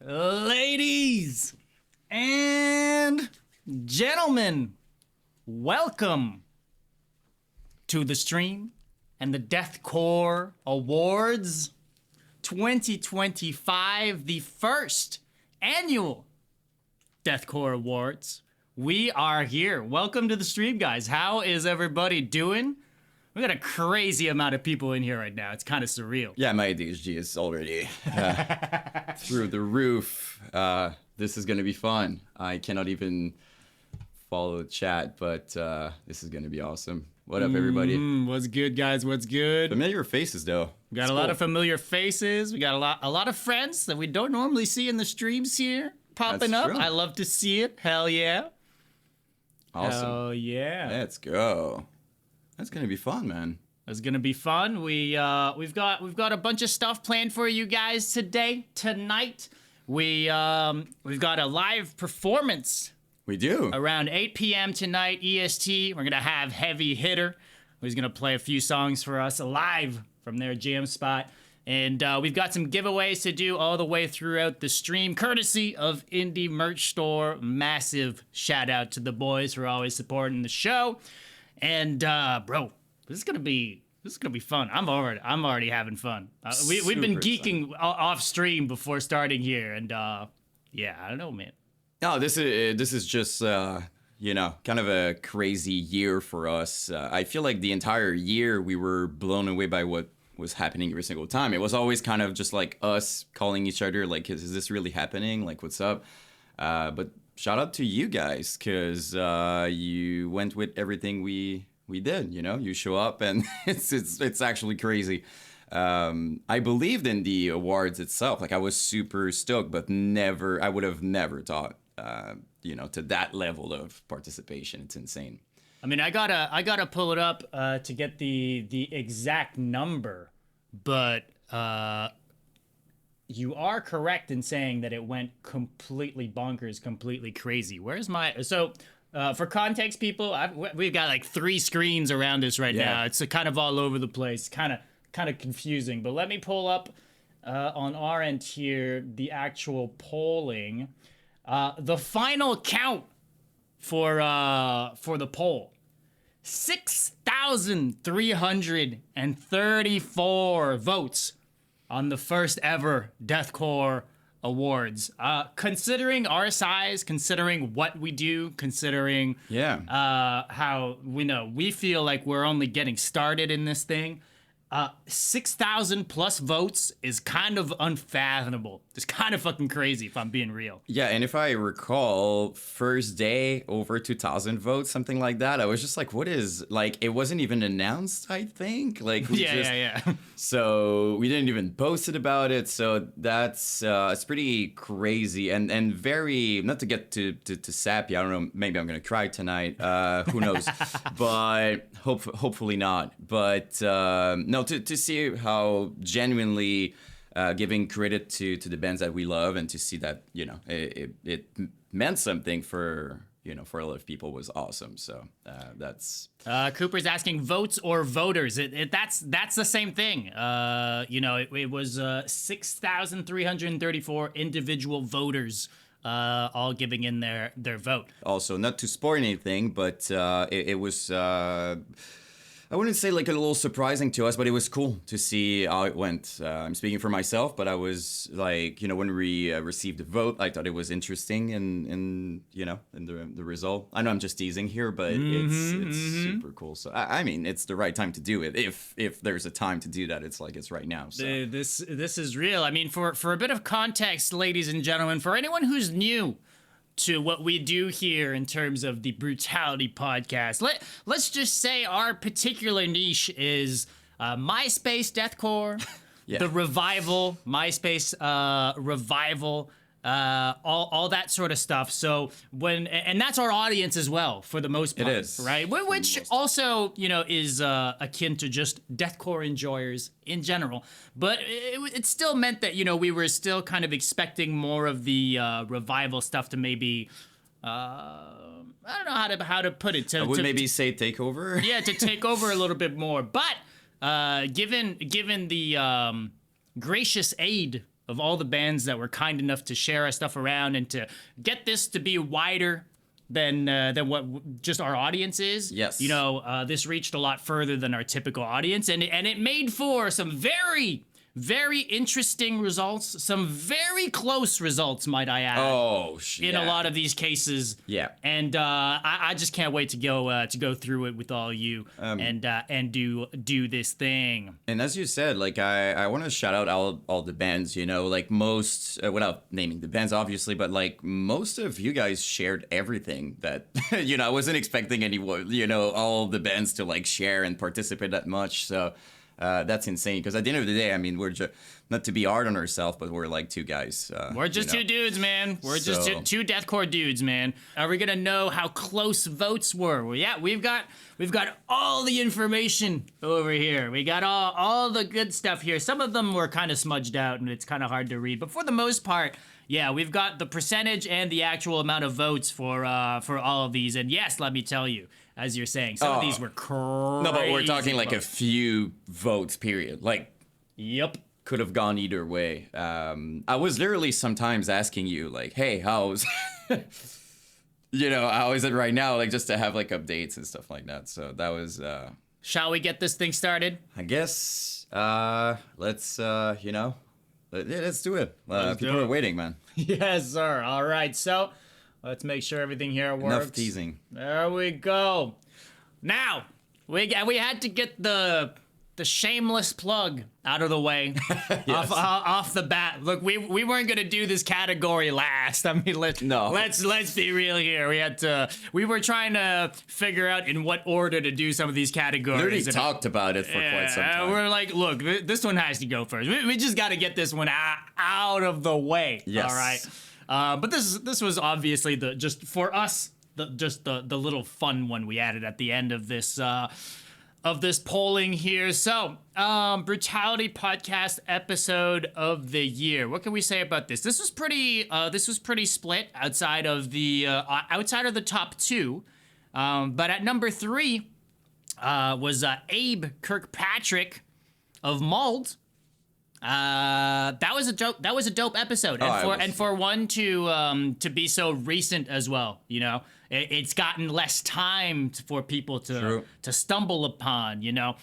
Ladies and gentlemen, welcome to the stream and the Deathcore Awards 2025, the first annual Deathcore Awards. We are here. Welcome to the stream, guys. How is everybody doing? We got a crazy amount of people in here right now. It's kind of surreal. Yeah, my ADHD is already through the roof. This is going to be fun. I cannot even follow the chat, but this is going to be awesome. What up, everybody? What's good, guys? What's good? Familiar faces, though. We got a lot of familiar faces. We got a lot of friends that we don't normally see in the streams here popping That's up. true. I love to see it. Hell yeah. Awesome. Hell yeah. Let's go. That's gonna be fun, man. It's gonna be fun. We've got a bunch of stuff planned for you guys tonight. We've got a live performance. We do. Around 8 p.m. tonight, EST. We're gonna have Heavy Hitter, who's gonna play a few songs for us live from their jam spot. And we've got some giveaways to do all the way throughout the stream, courtesy of Indie Merch Store. Massive shout out to the boys for always supporting the show. And bro, this is gonna be fun. I'm already having fun. We've been geeking off stream before starting here, and yeah, I don't know, man. No, this is just kind of a crazy year for us. I feel like the entire year we were blown away by what was happening every single time. It was always kind of just like us calling each other, like, is this really happening? Like, what's up? But shout out to you guys, because you went with everything we did. You know, you show up, and it's actually crazy. I believed in the awards itself. Like, I was super stoked, but I would have never thought, to that level of participation. It's insane. I mean, I gotta pull it up to get the exact number, but you are correct in saying that it went completely bonkers, completely crazy. Where's my for context, people, we've got like 3 screens around us right now. It's kind of all over the place, kind of confusing. But let me pull up on our end here the actual polling, the final count for the poll. 6,334 votes on the first ever Deathcore Awards. Considering our size, considering what we do, considering how we feel like we're only getting started in this thing, 6,000 plus votes is kind of unfathomable. It's kind of fucking crazy, if I'm being real. Yeah, and if I recall, first day over 2,000 votes, something like that. I was just like, what is, like, it wasn't even announced, I think. Like, Yeah. So we didn't even post it about it. So that's it's pretty crazy and very, not to get to sappy. I don't know. Maybe I'm gonna cry tonight. Who knows? But hopefully not. But no, to see how genuinely giving credit to the bands that we love, and to see that it meant something for a lot of people was awesome. So that's Cooper's asking votes or voters. That's the same thing. It was 6,334 individual voters all giving in their vote. Also, not to spoil anything, but it was. I wouldn't say like a little surprising to us, but it was cool to see how it went. I'm speaking for myself, but I was like, when we received the vote, I thought it was interesting in the result. I know I'm just teasing here, but it's super cool. So I mean, it's the right time to do it. If there's a time to do that, it's right now. So. This is real. I mean, for a bit of context, ladies and gentlemen, for anyone who's new to what we do here in terms of the Brutality Podcast, let's just say our particular niche is MySpace Deathcore, the revival, MySpace revival, all that sort of stuff. So and that's our audience as well, for the most part. It is, right? Which also is akin to just deathcore enjoyers in general. But it still meant that we were still kind of expecting more of the revival stuff to maybe. I don't know how to put it. I would maybe say take over. Yeah, to take over a little bit more. But given the gracious aid of all the bands that were kind enough to share our stuff around and to get this to be wider than what just our audience is. Yes. You know, this reached a lot further than our typical audience, and it made for some very, very interesting results, some very close results, might I add. Oh, in a lot of these cases. Yeah. And I just can't wait to go through it with all you and do this thing. And as you said, like I want to shout out all the bands, you know, like most without naming the bands obviously, but like most of you guys shared everything that you know, I wasn't expecting anyone, you know, all the bands to like share and participate that much. So that's insane, because at the end of the day, I mean, we're just, not to be hard on ourselves, but we're like two guys. We're just two dudes, man. We're just two deathcore dudes, man. Are we gonna know how close votes were? Well, yeah, we've got all the information over here. We got all the good stuff here. Some of them were kind of smudged out, and it's kind of hard to read. But for the most part, yeah, we've got the percentage and the actual amount of votes for all of these. And yes, let me tell you, as you're saying, some of these were crazy. No, but we're talking like a few votes, period. Like, yep. Could have gone either way. I was literally sometimes asking you, like, hey, how's, you know, how is it right now? Like, just to have like updates and stuff like that. So that was. Shall we get this thing started? I guess. Let's, you know, let's do it. People are waiting, man. Yes, sir. All right. So let's make sure everything here works. Enough teasing. There we go. Now, we had to get the shameless plug out of the way. Yes. off the bat. Look, we weren't gonna do this category last. I mean, let's be real here. We were trying to figure out in what order to do some of these categories. We already talked about it for quite some time. We're like, look, this one has to go first. We just got to get this one out of the way. Yes. All right. But this was obviously just for us the little fun one we added at the end of this polling here. So, Brutality Podcast episode of the year. What can we say about this? This was pretty split outside of the top two. But at number 3 was Abe Kirkpatrick of Mauled. That was a dope episode, and for one to be so recent as well, you know, it's gotten less time for people to stumble upon. You know,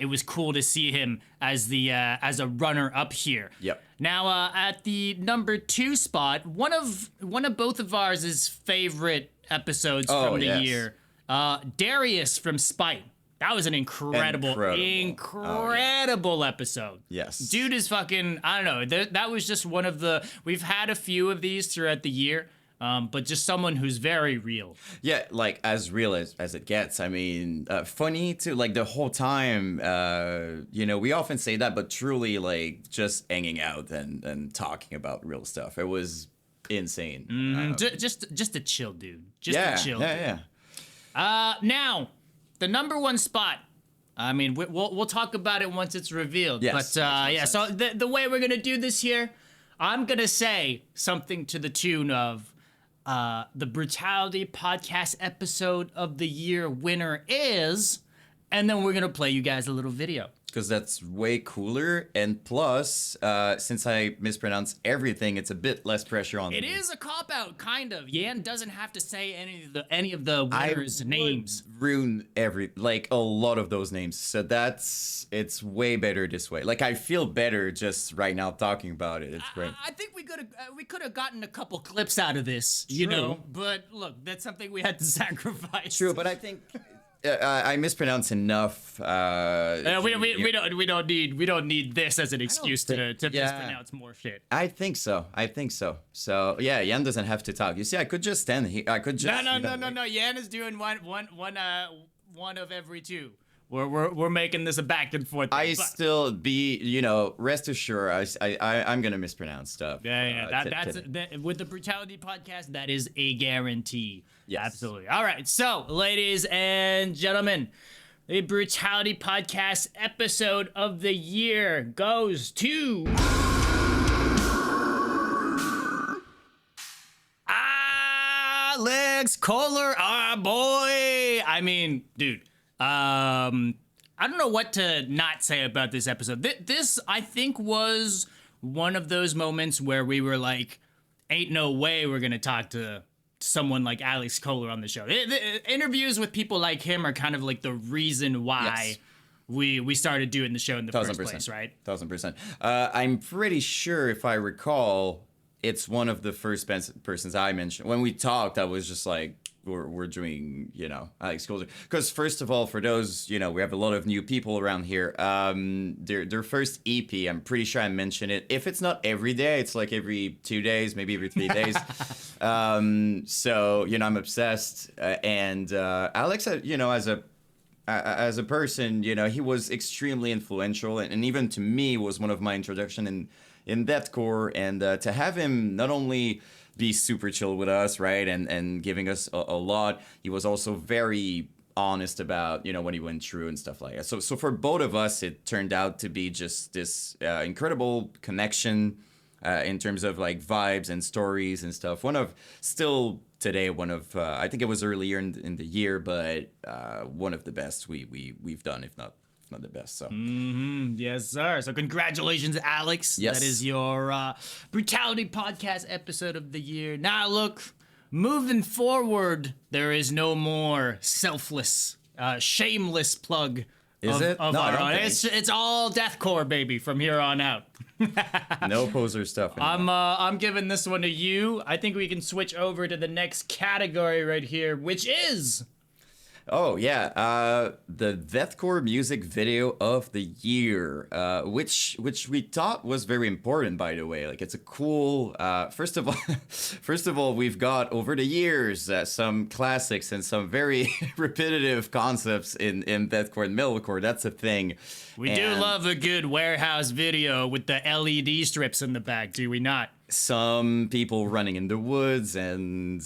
it was cool to see him as a runner up here. Yep. Now at the number 2 spot, one of both of ours' favorite episodes from the year, Darius from Spite. That was an incredible episode. Yes. Dude is fucking, I don't know. That was just one of the, we've had a few of these throughout the year, but just someone who's very real. Yeah, like as real as it gets. I mean, funny too, like the whole time, you know, we often say that, but truly like just hanging out and talking about real stuff. It was insane. Just a chill dude. A chill dude. Yeah. Now, the number 1 spot. I mean, we'll talk about it once it's revealed. Yes, but so the way we're gonna do this here, I'm gonna say something to the tune of the Brutality Podcast episode of the year winner is, and then we're gonna play you guys a little video. Because that's way cooler, and plus, since I mispronounce everything, it's a bit less pressure on me. It is a cop-out, kind of. Yan doesn't have to say any of the winners' names. Ruin a lot of those names. So it's way better this way. Like, I feel better just right now talking about it. It's great. I think we could have gotten a couple clips out of this, you know. But look, that's something we had to sacrifice. True, but I think. I mispronounce enough. We don't need this as an excuse to mispronounce more shit. I think so. So yeah, Yan doesn't have to talk. You see, I could just stand here. I could just. No. Yan is doing one of every two. We're making this a back and forth. Rest assured, I'm gonna mispronounce stuff. That's with the Brutality Podcast. That is a guarantee. Yes. Absolutely. All right. So, ladies and gentlemen, the Brutality Podcast episode of the year goes to Alex Kohler, our boy. I mean, dude. I don't know what to not say about this episode. This, I think, was one of those moments where we were like, ain't no way we're going to talk to someone like Alex Kohler on the show. The interviews with people like him are kind of like the reason why we started doing the show in the first place, right? 1000%. I'm pretty sure, if I recall, it's one of the first persons I mentioned. When we talked, I was just like, we're doing, Alex Kohler. Because first of all, for those, we have a lot of new people around here. Their first EP, I'm pretty sure I mentioned it. If it's not every day, it's like every 2 days, maybe every 3 days. So, I'm obsessed. And Alex, as a person, he was extremely influential. And even to me, was one of my introduction in deathcore. And to have him not only be super chill with us, right, and giving us a lot. He was also very honest about, when he went through and stuff like that. So for both of us, it turned out to be just this incredible connection in terms of like vibes and stories and stuff. Still today, I think it was earlier in the year, but one of the best we've done, if not the best. So yes, sir. So congratulations, Alex. Yes. That is your Brutality Podcast episode of the year. Now look, moving forward, there is no more selfless, shameless plug. Is it? Of No, I our don't own. think. It's all deathcore, baby, from here on out. No poser stuff anymore. I'm giving this one to you. I think we can switch over to the next category right here, which is Oh, yeah. The Deathcore music video of the year, which we thought was very important, by the way. Like, it's a cool, first of all, we've got over the years some classics and some very repetitive concepts in deathcore and metalcore. That's a thing. We do love a good warehouse video with the LED strips in the back, do we not? Some people running in the woods and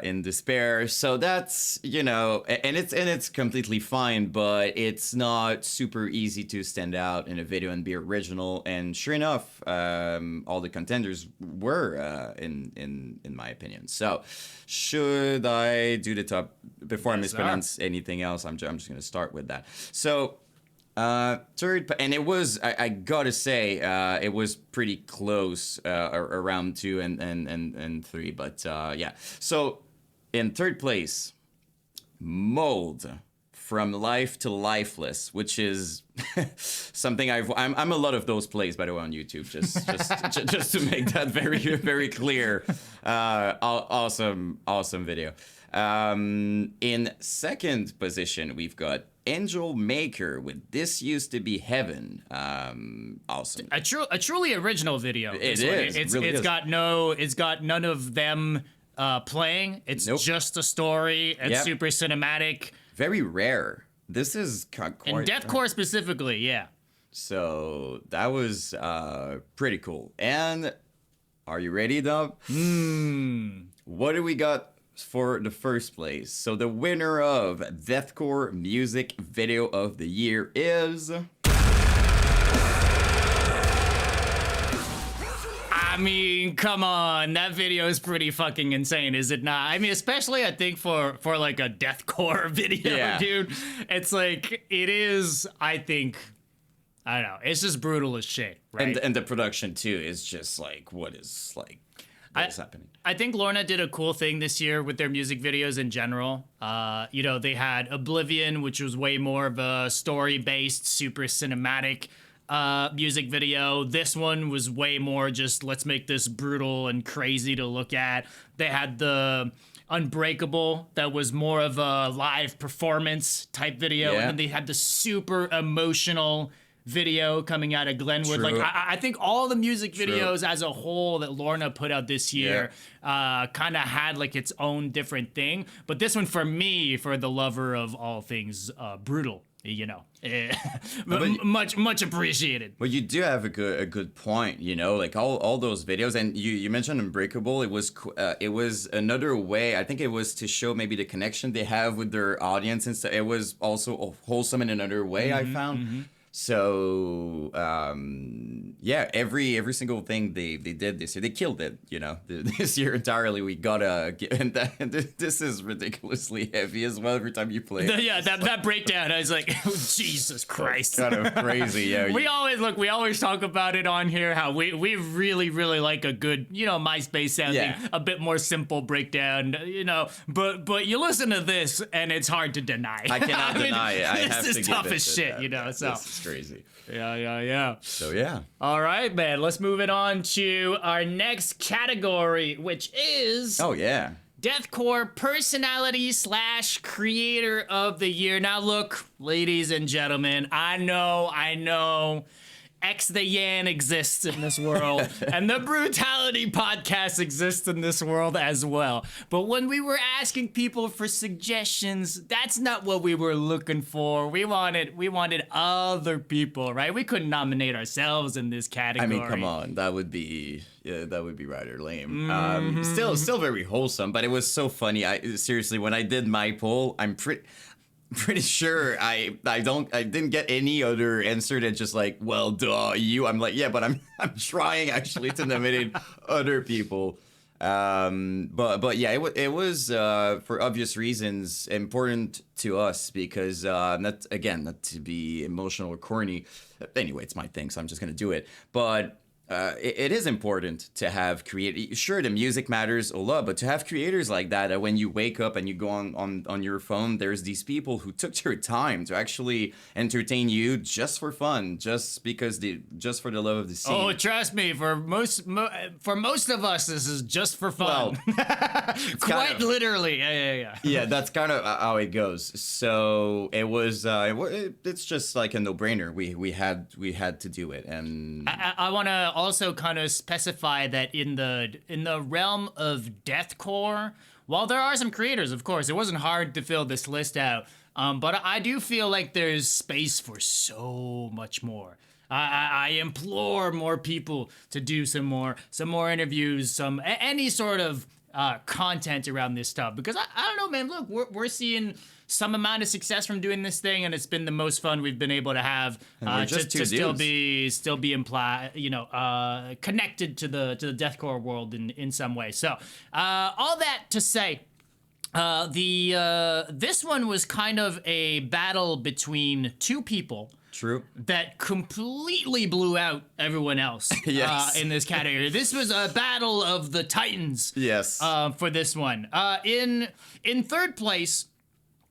in despair. So that's, and it's completely fine, but it's not super easy to stand out in a video and be original. And sure enough, all the contenders were in my opinion. So should I do the top before I mispronounce anything else? I'm just going to start with that. So third, and it was, I gotta say, it was pretty close around 2 and 3, but yeah. So in third place, Mold, From Life to Lifeless, which is something I'm a lot of those plays, by the way, on YouTube, just to make that very, very clear. Awesome video. In second position, we've got Angel Maker with This Used to Be Heaven. Awesome. A truly original video. It is. It's got none of them playing. It's just a story. It's super cinematic. Very rare. This is quite in deathcore specifically, yeah. So that was pretty cool. And are you ready, Dub? What do we got for the first place? So the winner of Deathcore Music Video of the Year is... I mean, come on, that video is pretty fucking insane, is it not? I mean, especially I think for like a deathcore video, dude. It's like, it is, I think, I don't know, it's just brutal as shit, right? And the production too is just like, what is happening? I think Lorna did a cool thing this year with their music videos in general. They had Oblivion, which was way more of a story-based, super cinematic music video. This one was way more just, let's make this brutal and crazy to look at. They had the Unbreakable, that was more of a live performance type video. And then they had the super emotional video coming out of Glenwood. True. Like, I think all the music videos as a whole that Lorna put out this year kind of had like its own different thing. But this one, for me, for the lover of all things brutal, much appreciated. Well, you do have a good point, like all those videos, and you mentioned Unbreakable. It was another way. I think it was to show maybe the connection they have with their audience and stuff. It was also wholesome in another way. I found. So, yeah, every single thing they did this year, they killed it. This year entirely. We gotta get, and this is ridiculously heavy as well. Every time you play, that breakdown, I was like, oh, Jesus Christ, kind of crazy. Yeah, we always talk about it on here how we really like a good MySpace sounding a bit more simple breakdown. But you listen to this and it's hard to deny. I cannot deny it. I have to This is tough as shit. So this is crazy. Yeah. So yeah. All right, man. Let's move it on to our next category, which is Deathcore Personality / Creator of the Year. Now, look, ladies and gentlemen, I know. X the Yan exists in this world, and the Brutality Podcast exists in this world as well. But when we were asking people for suggestions, that's not what we were looking for. We wanted other people, right? We couldn't nominate ourselves in this category. I mean, come on, that would be rather lame. Still very wholesome, but it was so funny. Seriously, when I did my poll, I'm pretty sure I didn't get any other answer than just like, well, duh, you. I'm like, yeah, but I'm trying actually to nominate other people. But yeah, it was for obvious reasons important to us because not to be emotional or corny. Anyway, it's my thing, so I'm just gonna do it. But it is important to have sure, the music matters a lot, but to have creators like that when you wake up and you go on your phone, there's these people who took their time to actually entertain you just for fun, just for the love of the scene. Oh, trust me, for most of us, this is just for fun. Well, quite literally. Yeah. Yeah, that's kind of how it goes. So it was. It's just like a no-brainer. We had to do it, and I want to also kind of specify that in the realm of deathcore, while there are some creators, of course, it wasn't hard to fill this list out, but I do feel like there's space for so much more. I implore more people to do some more interviews, any sort of content around this stuff, because I don't know, man. Look, we're seeing some amount of success from doing this thing, and it's been the most fun we've been able to have to still be connected to the deathcore world in some way. So all that to say, this one was kind of a battle between two people. True. That completely blew out everyone else in this category. This was a battle of the titans. Yes. For this one. In third place,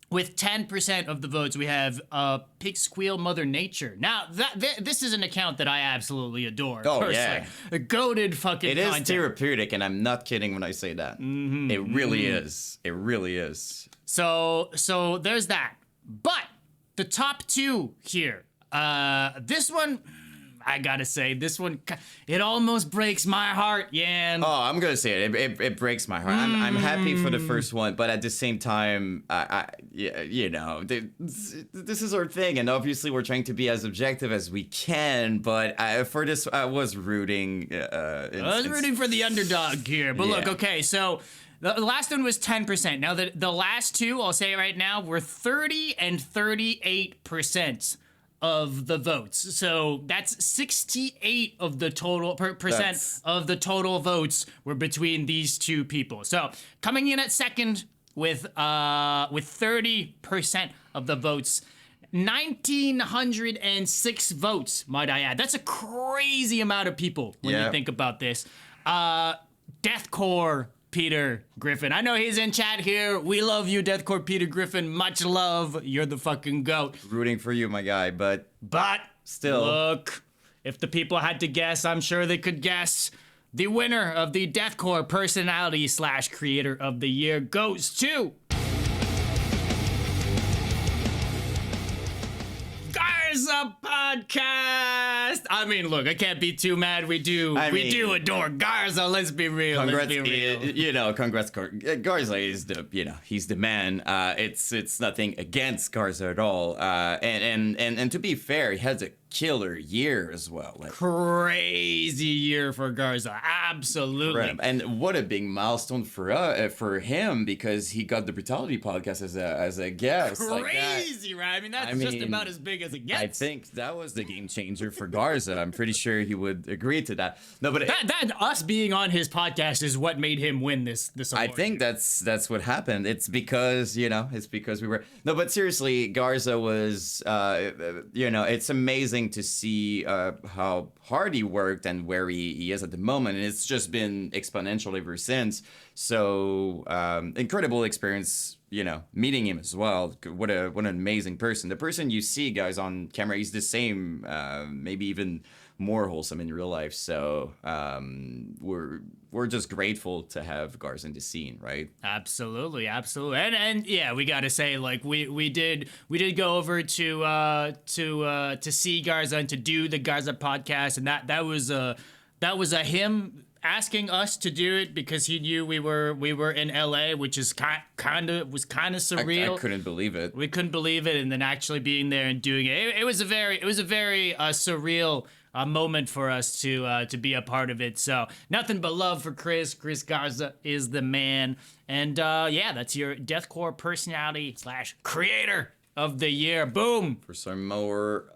with 10% of the votes, we have Pig Squeal Mother Nature. Now, this is an account that I absolutely adore. Oh, personally. yeah. A goated fucking content. It is therapeutic, and I'm not kidding when I say that. Mm-hmm. It really is. It really is. So there's that. But the top two here, this one, I gotta say, this one, it almost breaks my heart, Yan. Oh, I'm gonna say it. It breaks my heart. I'm happy for the first one, but at the same time, this is our thing, and obviously we're trying to be as objective as we can. But for this, I was rooting. I was rooting for the underdog here. But look, okay, so the last one was 10%. Now the last two, I'll say it right now, were 30 and 38%. Of the votes. So that's 68 of the total percent of the total votes were between these two people. So coming in at second with 30% of the votes, 1,906 votes, might I add. That's a crazy amount of people when you think about this. Deathcore Peter Griffin. I know he's in chat here. We love you, Deathcore Peter Griffin. Much love. You're the fucking GOAT. Rooting for you, my guy, but still. Look, if the people had to guess, I'm sure they could guess. The winner of the Deathcore Personality / Creator of the Year goes to Garza Podcast. I mean, look, I can't be too mad. We do adore Garza. Let's be real. Congrats, congrats. Garza is he's the man. It's nothing against Garza at all. And to be fair, he has a killer year as well. Like, Crazy year for Garza. Absolutely. right. And what a big milestone for him, because he got the Brutality Podcast as a guest. Crazy, right? I mean, that's just about as big as it gets. I think that was the game changer for Garza. I'm pretty sure he would agree to that. No, but that us being on his podcast is what made him win this award. I think that's what happened. It's because we were. No, but seriously, Garza was it's amazing to see how hard he worked and where he is at the moment, and it's just been exponential ever since. So incredible experience, meeting him as well. What an amazing person. The person you see, guys, on camera, he's the same, maybe even more wholesome in real life. So we're just grateful to have Garza in the scene, right? Absolutely. And yeah, we got to say, like, we did go over to see Garza and to do the Garza podcast, and that was him asking us to do it because he knew we were in LA, which is kind of surreal. I couldn't believe it. We couldn't believe it, and then actually being there and doing it, it was a very surreal moment for us to be a part of it. So nothing but love for Chris. Chris Garza is the man, and that's your Deathcore personality / creator of the year. Boom. For some more.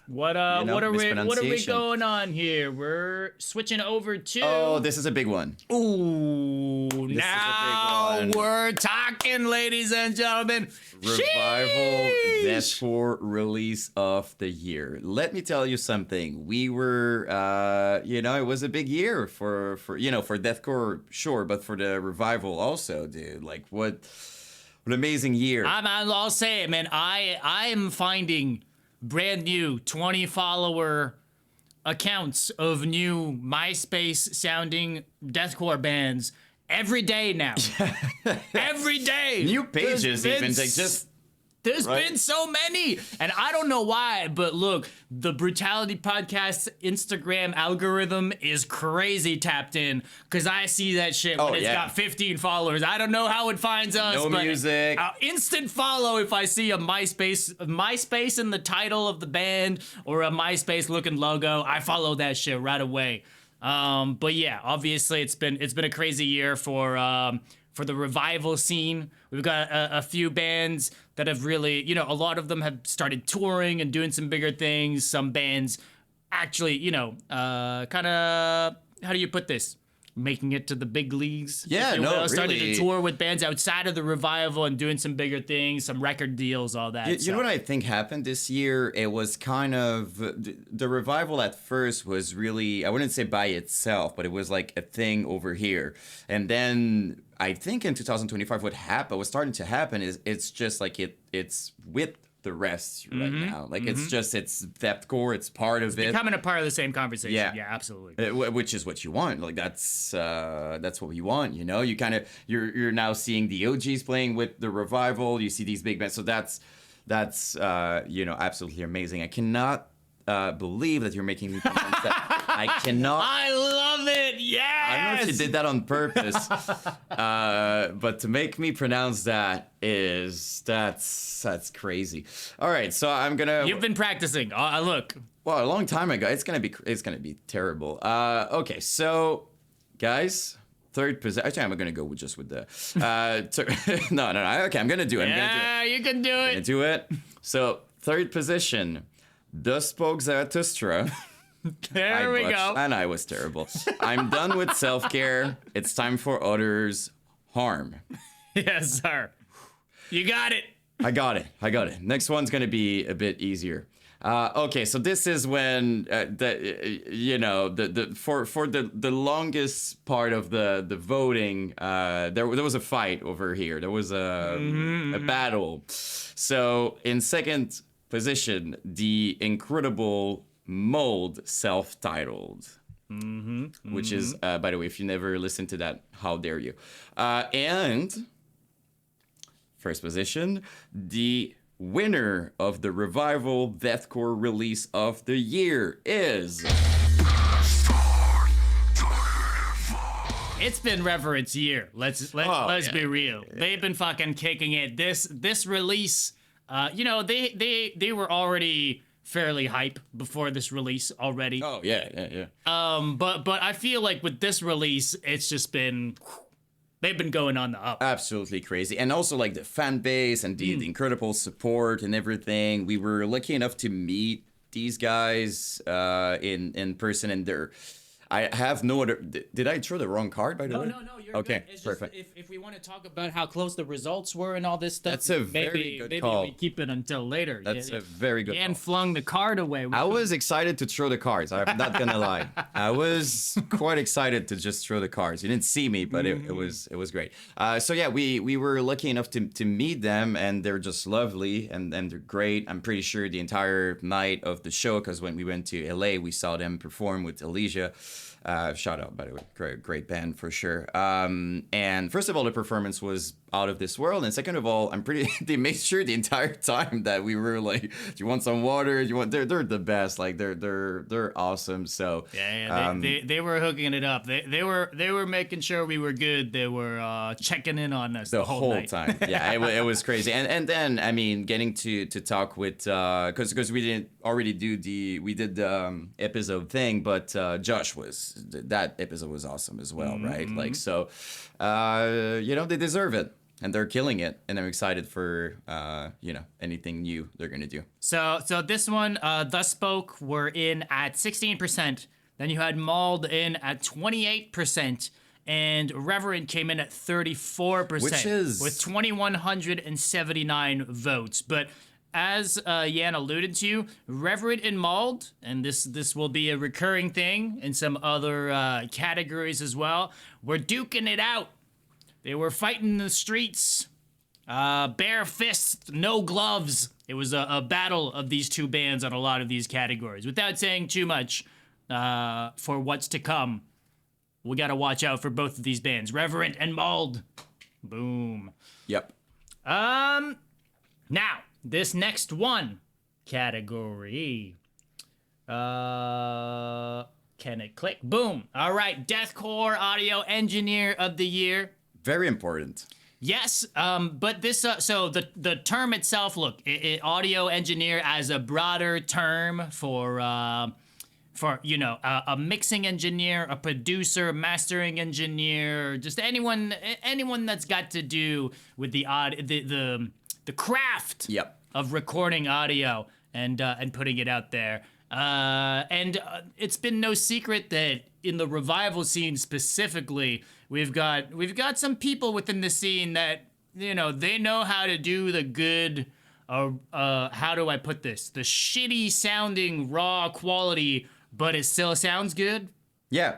What are we going on here? We're switching over to. Oh, this is a big one. Ooh, now we're talking, ladies and gentlemen. Revival Deathcore release of the year. Let me tell you something. We were, it was a big year for Deathcore, sure, but for the Revival also, dude. Like, what an amazing year. I'll say it, man. I am finding brand new 20 follower accounts of new MySpace sounding deathcore bands every day now. Every day. New pages There's been so many, and I don't know why, but look, the Brutality Podcast Instagram algorithm is crazy tapped in, because I see that shit when it's got 15 followers. I don't know how it finds us, but music. Instant follow if I see a MySpace in the title of the band or a MySpace looking logo. I follow that shit right away. But yeah, obviously it's been a crazy year for the Revival scene. We've got a few bands that have really, a lot of them have started touring and doing some bigger things. Some bands actually, kind of, how do you put this? Making it to the big leagues. Yeah, really. Starting to tour with bands outside of the Revival and doing some bigger things, some record deals, all that. You know what I think happened this year? It was kind of, the Revival at first was really, I wouldn't say by itself, but it was like a thing over here. And then I think in 2025, what's starting to happen is it's just like it's with the rest right now. Like it's Deathcore, it's part of it. Becoming a part of the same conversation. Yeah, absolutely. Which is what you want. Like that's what we want, You kind of you're now seeing the OGs playing with the Revival, you see these big bands. So that's absolutely amazing. I cannot believe that you're making me pronounce that. I cannot. I love it. Yes. I don't know if you did that on purpose, but to make me pronounce that that's crazy. All right, so I'm gonna. You've been practicing. Look. Well, a long time ago. It's gonna be terrible. Okay, so guys. Third position. Actually, I'm gonna go with the. No. Okay, I'm gonna do it. Yeah, you can do it. I'm gonna do it. So third position, The Spoke Zarathustra. There we go. And I was terrible. I'm done with self-care. It's time for others. Harm. Yes, sir. You got it. I got it. Next one's gonna be a bit easier. Okay, so this is when for the longest part of the voting, there was a fight over here. There was a battle. So in second position, the incredible Mold self-titled, which is, by the way, if you never listened to that, how dare you? And first position, the winner of the Revival Deathcore release of the year is. It's been Reverence year. Let's be real. They've been fucking kicking it. This release, they were already fairly hype before this release already. Oh yeah. But I feel like with this release, it's just been they've been going on the up. Absolutely crazy. And also like the fan base and the incredible support and everything. We were lucky enough to meet these guys in person, and I have no other. Did I throw the wrong card, by the way? No, you're okay, good. It's perfect. Just, if we want to talk about how close the results were and all this stuff, That's a very good call. Maybe we keep it until later. That's a very good Dan call. flung the card away. I was excited to throw the cards. I'm not gonna lie. I was quite excited to just throw the cards. You didn't see me, but it was great. So yeah, we were lucky enough to meet them, and they're just lovely and they're great. I'm pretty sure the entire night of the show, because when we went to LA, we saw them perform with Alicia. Shout out, by the way, great band for sure. And first of all, the performance was out of this world, and second of all, they made sure the entire time that we were like, do you want some water? Do you want? They're the best. Like they're awesome. So they were hooking it up. They were making sure we were good. They were checking in on us the whole night. Time. Yeah, it was crazy. And then I mean, getting to talk with because we didn't already did the episode thing, but Josh that episode was awesome as well, right? Like so, they deserve it. And they're killing it, and I'm excited for anything new they're gonna do. So this one, Thus Spoke were in at 16%. Then you had Mauled in at 28%, and Reverend came in at 34%, which is with 2,179 votes. But as Jan alluded to, Reverend and Mauled, and this will be a recurring thing in some other categories as well, we're duking it out. They were fighting in the streets, bare fists, no gloves. It was a battle of these two bands on a lot of these categories. Without saying too much for what's to come, we got to watch out for both of these bands, Reverend and Mauled. Boom. Yep. Now, this next one category. Can it click? Boom. All right, Deathcore Audio Engineer of the Year. Very important. Yes, but this so the term itself, look, audio engineer as a broader term for a mixing engineer, a producer, mastering engineer, just anyone that's got to do with the craft of recording audio and putting it out there. And it's been no secret that in the revival scene specifically, we've got some people within the scene that, they know how to do the good, how do I put this? The shitty sounding raw quality, but it still sounds good. Yeah,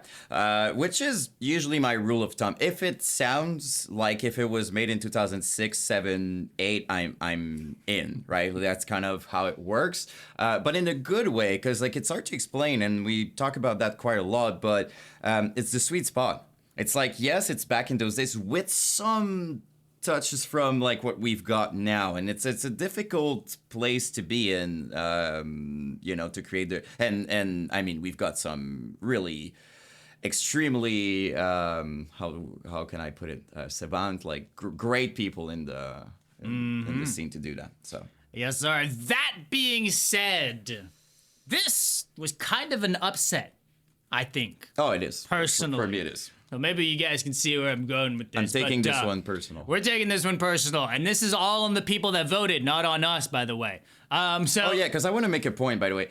which is usually my rule of thumb. If it sounds like if it was made in 2006, 7, 8, I'm in, right? That's kind of how it works, but in a good way, because like it's hard to explain, and we talk about that quite a lot. But it's the sweet spot. It's like, yes, it's back in those days with some touches from like what we've got now, and it's a difficult place to be in, to create and I mean, we've got some really extremely how can I put it, savant, like great people in the scene to do that. So yes, sir. That being said, this was kind of an upset, I think. Oh, it is. Personally, for me, it is. So maybe you guys can see where I'm going with this. I'm taking this one personal. We're taking this one personal, and this is all on the people that voted, not on us, by the way. Oh yeah, because I want to make a point, by the way.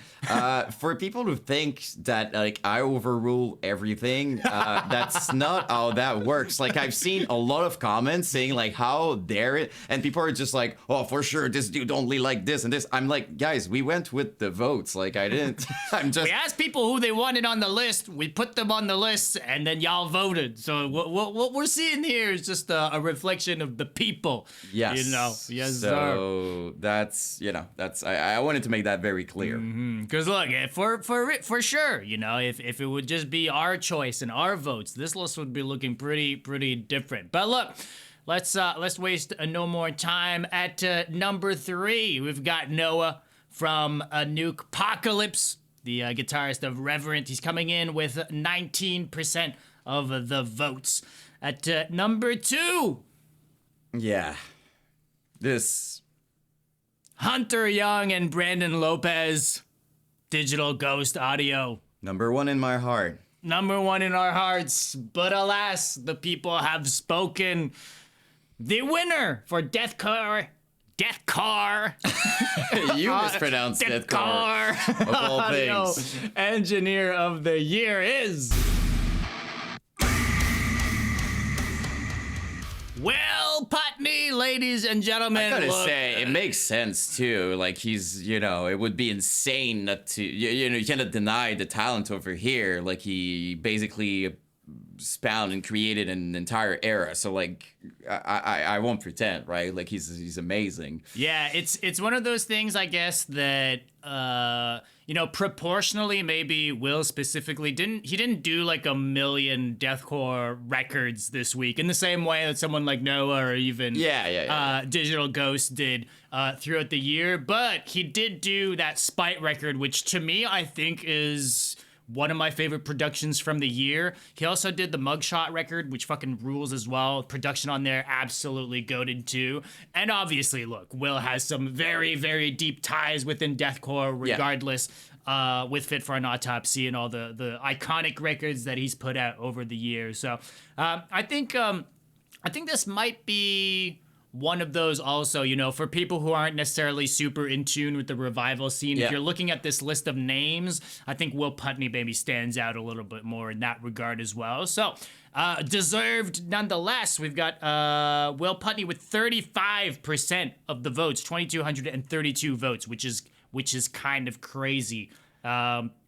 For people who think that like I overrule everything, that's not how that works. Like I've seen a lot of comments saying like, "How dare it?" And people are just like, "Oh, for sure, this dude only like this and this." I'm like, guys, we went with the votes. Like I didn't. We asked people who they wanted on the list. We put them on the list, and then y'all voted. So what we're seeing here is just a reflection of the people. Yes. Yes, so sir. that's I wanted to make that very clear. Because look, for sure, if it would just be our choice and our votes, this list would be looking pretty different. But look, let's waste no more time. At number 3, we've got Noah from Nuke Apocalypse, the guitarist of Reverend. He's coming in with 19% of the votes. At number 2, yeah, this. Hunter Young and Brandon Lopez. Digital Ghost Audio. Number one in my heart. Number one in our hearts, but alas, the people have spoken. The winner for Deathcore. You mispronounced Deathcore. Of all Audio things. Engineer of the Year is Will Putney, ladies and gentlemen. I gotta say, it makes sense too. Like he's, it would be insane not to, you cannot deny the talent over here. Like he basically spawned and created an entire era. So like, I won't pretend, right? Like he's amazing. Yeah, it's one of those things, I guess, that proportionally, maybe Will specifically didn't do like a million deathcore records this week in the same way that someone like Noah or even Digital Ghost did throughout the year. But he did do that Spite record, which to me I think is one of my favorite productions from the year. He also did the Mugshot record, which fucking rules as well. Production on there, absolutely goated too. And obviously, look, Will has some very, very deep ties within deathcore, regardless, with Fit for an Autopsy and all the iconic records that he's put out over the years. So I think this might be one of those also, for people who aren't necessarily super in tune with the revival scene. If you're looking at this list of names, I think Will Putney maybe stands out a little bit more in that regard as well. So, deserved nonetheless. We've got Will Putney with 35% of the votes, 2,232 votes, which is kind of crazy.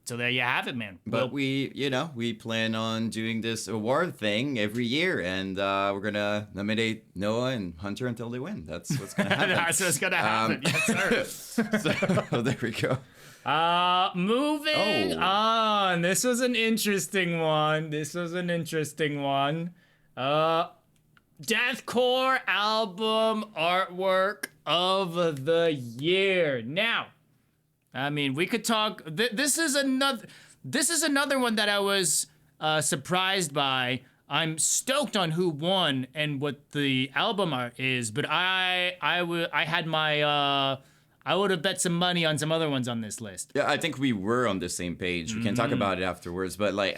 So there you have it, man. But we plan on doing this award thing every year, and we're gonna nominate Noah and Hunter until they win. That's what's gonna happen. That's what's gonna happen. Yes, sir. So there we go. Moving on. This was an interesting one. Deathcore album artwork of the year. Now, I mean, we could talk. This is another one that I was surprised by. I'm stoked on who won and what the album art is, but I would have bet some money on some other ones on this list. Yeah, I think we were on the same page. We can talk about it afterwards, but like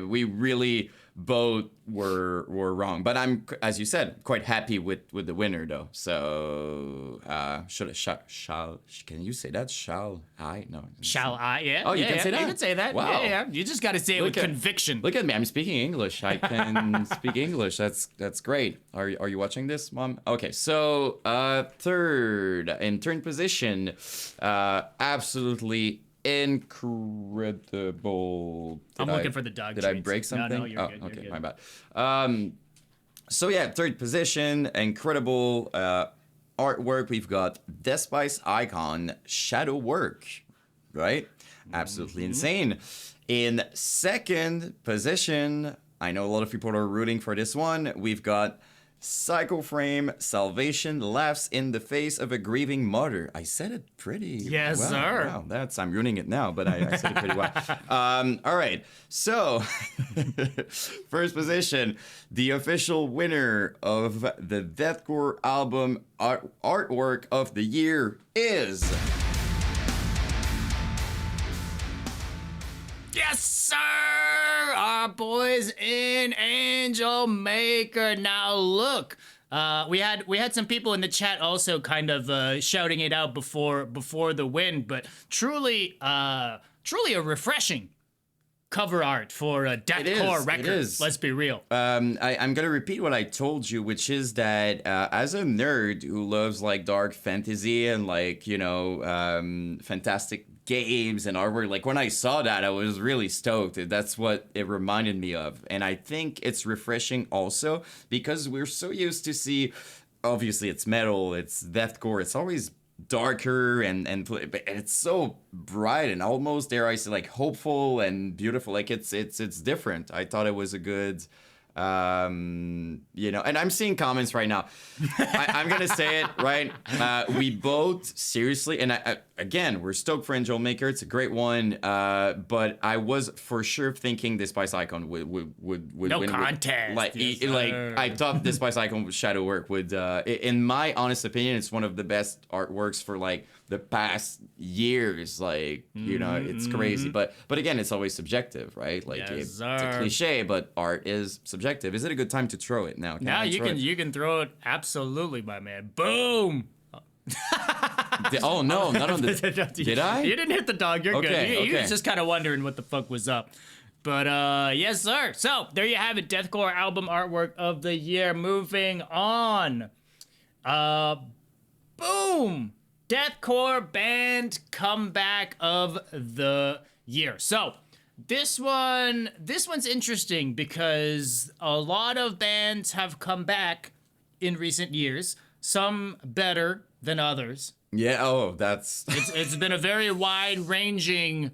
we really both were wrong. But I'm, as you said, quite happy with the winner though. So can you say that? Shall I? No. Shall I? Yeah. Oh, you can say that? You can say that. Wow. Yeah. You just got to say it with conviction. Look at me. I'm speaking English. I can speak English. That's great. Are you watching this, Mom? Okay. So third position, absolutely incredible. I'm looking for the dog. Did I break something? No, you're good. Okay, You're good. my bad. So yeah, third position, incredible artwork. We've got Despice Icon Shadow Work, right? Absolutely insane. In second position, I know a lot of people are rooting for this one. We've got Psycho Frame, Salvation Laughs in the Face of a Grieving Mother. I said it pretty well. Sir. Wow, I'm ruining it now, but I said it pretty well. All right, so first position, the official winner of the Deathcore album artwork of the year is... Yes, sir! Our boys in Angel Maker. Now look, we had some people in the chat also kind of shouting it out before the win, but truly a refreshing cover art for a deathcore record. It is. Let's be real. I'm gonna repeat what I told you, which is that as a nerd who loves like dark fantasy and like fantastic games and artwork, like when I saw that I was really stoked. That's what it reminded me of, and I think it's refreshing also because we're so used to see, obviously it's metal, it's deathcore, it's always darker and it's so bright and almost, dare I say, like hopeful and beautiful. Like it's different. I thought it was a good and I'm seeing comments right now. I'm gonna say it right. We both seriously, and again, we're stoked for Angel Maker. It's a great one. But I was for sure thinking this Spice Icon would no win. contest. I thought this Spice Icon Shadow Work would. In my honest opinion, it's one of the best artworks for like the past years. Like, you know, it's crazy. But again, it's always subjective, right? Like, it's a cliche, but art is subjective. Is it a good time to throw it now? Now you can throw it, absolutely, my man. Boom. Oh no, not on the. Did I? You didn't hit the dog. You're good. You Okay. was just kind of wondering what the fuck was up. But yes, sir. So there you have it. Deathcore album artwork of the year. Moving on. Boom. Deathcore band comeback of the year. So this one's interesting because a lot of bands have come back in recent years. Some better than others. Yeah. Oh, that's. It's been a very wide-ranging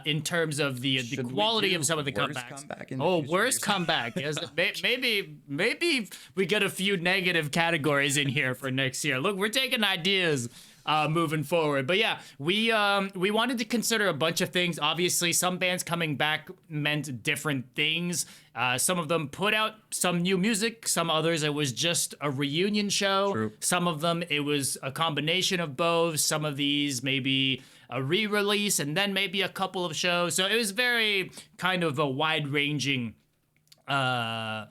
in terms of the quality of some of the comebacks. Worst comeback. Yes, maybe we get a few negative categories in here for next year. Look, we're taking ideas moving forward. But yeah, we wanted to consider a bunch of things. Obviously, some bands coming back meant different things. Some of them put out some new music. Some others, it was just a reunion show. True. Some of them, it was a combination of both. Some of these, maybe a re-release and then maybe a couple of shows. So it was very kind of a wide-ranging kind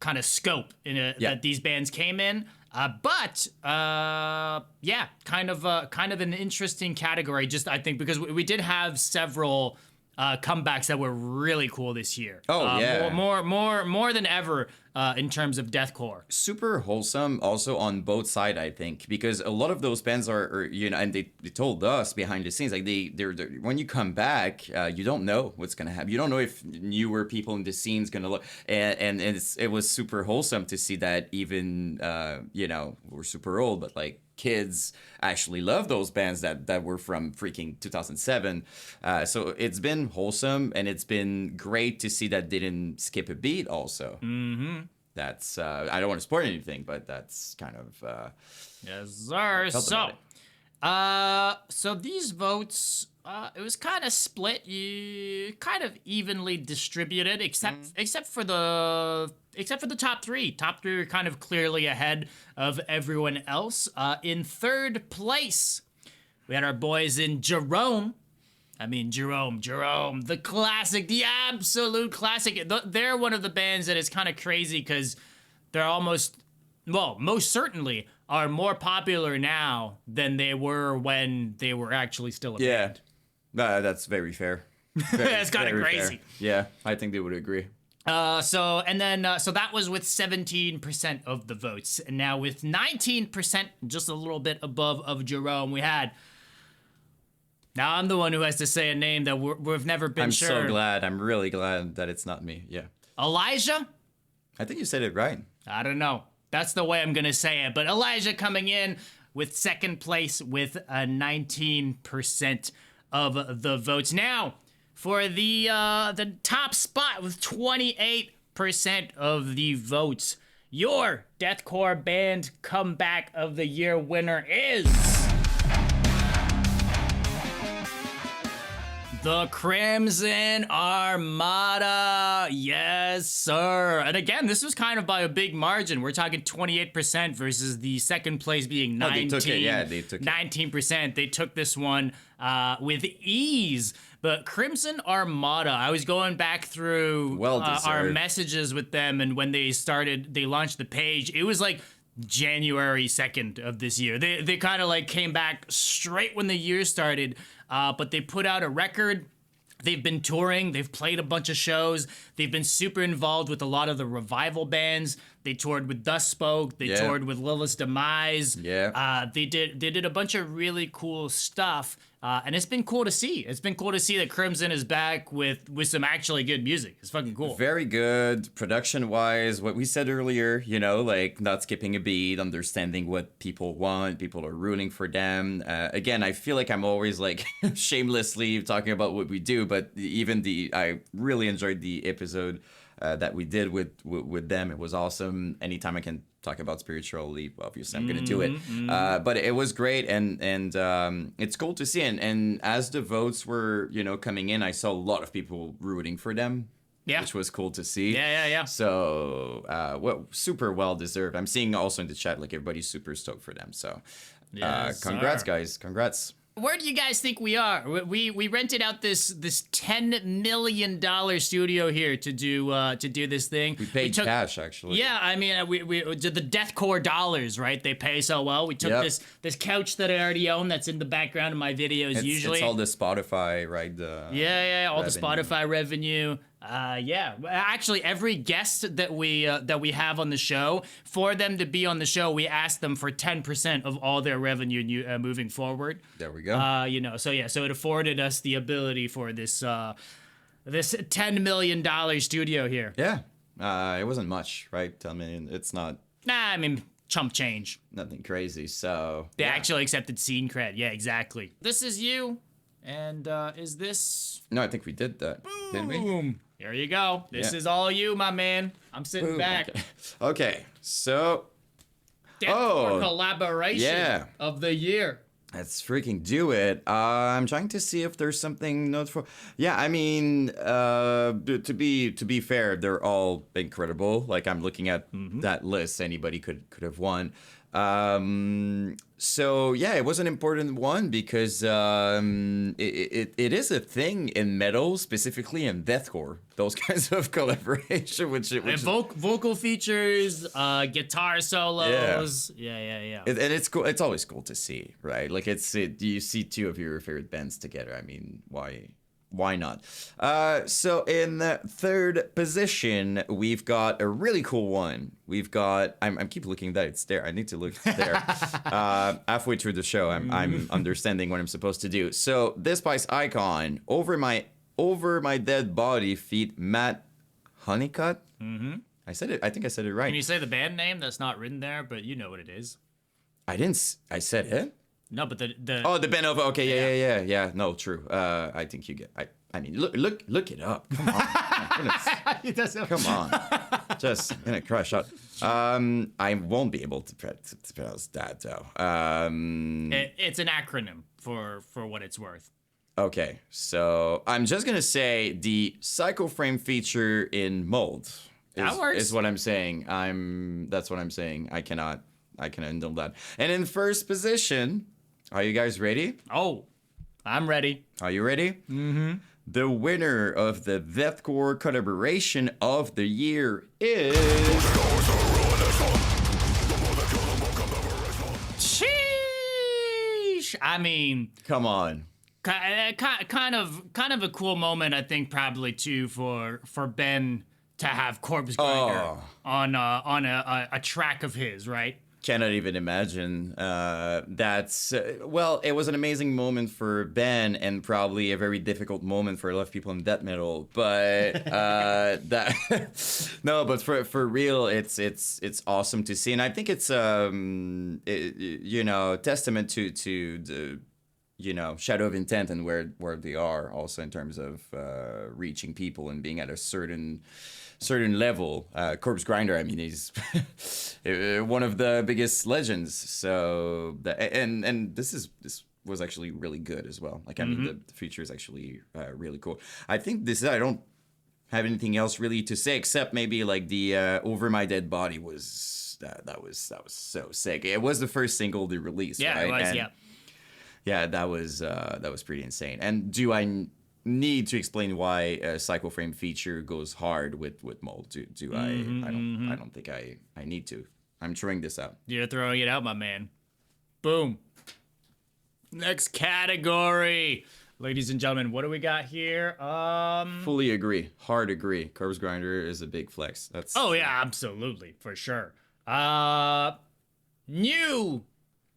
of scope that these bands came in. But kind of an interesting category. Just I think because we did have several comebacks that were really cool this year. Oh yeah, more than ever in terms of deathcore. Super wholesome, also on both sides, I think, because a lot of those bands are you know, and they told us behind the scenes, like they're when you come back, you don't know what's gonna happen. You don't know if newer people in the scene's gonna look, and it was super wholesome to see that even you know, we're super old, but like kids actually love those bands that were from freaking 2007. So it's been wholesome, and it's been great to see that they didn't skip a beat also. Mm-hmm. That's I don't want to spoil anything, but that's kind of yes, sir. So these votes, it was kind of split, kind of evenly distributed, except for the top three. Top three are kind of clearly ahead of everyone else. In third place, we had our boys in Jerome. I mean, Jerome, the classic, the absolute classic. They're one of the bands that is kind of crazy because they're most certainly are more popular now than they were when they were actually still a band. Yeah, that's very fair. It's kind of crazy. Fair. Yeah, I think they would agree. So that was with 17% of the votes. And now with 19%, just a little bit above of Jerome, we had... Now I'm the one who has to say a name that we've never been sure. I'm so glad. I'm really glad that it's not me. Yeah. Elijah? I think you said it right. I don't know. That's the way I'm going to say it. But Elijah coming in with second place with 19% of the votes. Now, for the top spot with 28% of the votes, your deathcore band comeback of the year winner is... The Crimson Armada, yes, sir. And again, this was kind of by a big margin. We're talking 28% versus the second place being 19. They took it. 19%. They took this one with ease. But Crimson Armada, I was going back through our messages with them, and when they launched the page, it was like January 2nd of this year. They kind of like came back straight when the year started. But they put out a record. They've been touring. They've played a bunch of shows. They've been super involved with a lot of the revival bands. They toured with Thus Spoke. They toured with Lilith's Demise. Yeah. They did a bunch of really cool stuff. And it's been cool to see. It's been cool to see that Crimson is back with some actually good music. It's fucking cool. Very good production-wise. What we said earlier, you know, like not skipping a beat, understanding what people want. People are rooting for them. Again, I feel like I'm always like shamelessly talking about what we do, but I really enjoyed the episode that we did with them. It was awesome. Anytime I can talk about spirituality, obviously I'm gonna do it. But it was great, and it's cool to see. And as the votes were, you know, coming in, I saw a lot of people rooting for them. Yeah. Which was cool to see. Yeah. So, super well deserved. I'm seeing also in the chat, like, everybody's super stoked for them. So, Yes, Congrats, sir. guys. Congrats. Where do you guys think we are? We rented out this $10 million studio here to do this thing. We paid cash, actually. Yeah, I mean, we did the Deathcore dollars, right? They pay so well. We took Yep. this couch that I already own that's in the background of my videos usually. It's all the Spotify, right? All revenue. the Spotify revenue. Actually, every guest that we have on the show, for them to be on the show, we ask them for 10% of all their revenue moving forward. There we go. So it afforded us the ability for this $10 million studio here. Yeah. It wasn't much, right? I mean, it's not Nah, I mean, chump change. nothing crazy. So They yeah. actually accepted scene cred. Yeah, exactly. This is you, and is this? No, I think we did that. Didn't we? Boom. Here you go. This Yeah. is all you, my man. I'm sitting Boom. back. Okay. So Deathcore collaboration of the year. let's freaking do it. I'm trying to see if there's something notable. Yeah, I mean, to be fair, they're all incredible. Like I'm looking at that list, anybody could have won. So yeah, it was an important one because it is a thing in metal, specifically in deathcore. Those kinds of collaboration, which And vocal features, guitar solos. Yeah. and it's cool. It's always cool to see, right? Like you see two of your favorite bands together. I mean, why not? So in the third position, we've got a really cool one. We've got I'm keep looking that it's there. I need to look there. Halfway through the show, I'm understanding what I'm supposed to do. So this Spice Icon, over my dead body, feat Matt Honeycutt. I said it. I think I said it right. Can you say the band name? That's not written there, but you know what it is. I didn't. I said it. No, but the Oh, the band over. Okay, yeah. No, true. I think you get. I mean, look it up. Come on. My goodness. Come on. Just gonna crush out. I won't be able to pronounce that though. it's an acronym for what it's worth. Okay, so I'm just gonna say the Psycho Frame feature in Mold. That works. Is what I'm saying. That's what I'm saying. I cannot handle that. And in first position, are you guys ready? Oh, I'm ready. Are you ready? Mm-hmm. The winner of the Deathcore collaboration of the year is Sheesh. I mean, come on. kind of a cool moment, I think, probably too for Ben to have Corpse Grinder on a track of his, right? Cannot even imagine. That's well, it was an amazing moment for Ben and probably a very difficult moment for a lot of people in death metal. But that no, but for real, it's awesome to see, and I think it's testament to the Shadow of Intent and where they are also in terms of reaching people and being at a certain level. Corpse Grinder, I mean, he's one of the biggest legends. So and this was actually really good as well. Like I mean, the feature is actually really cool. I think I don't have anything else really to say except maybe like the Over My Dead Body was that was so sick. It was the first single they released. Yeah, right? it was. And, yeah. Yeah, that was pretty insane. And do I need to explain why a Psycho Frame feature goes hard with Mold? Do I? I don't think I need to. I'm throwing this out. You're throwing it out, my man. Boom. Next category. Ladies and gentlemen, what do we got here? Fully agree. Hard agree. Corpse Grinder is a big flex. That's. Oh yeah, absolutely, for sure. New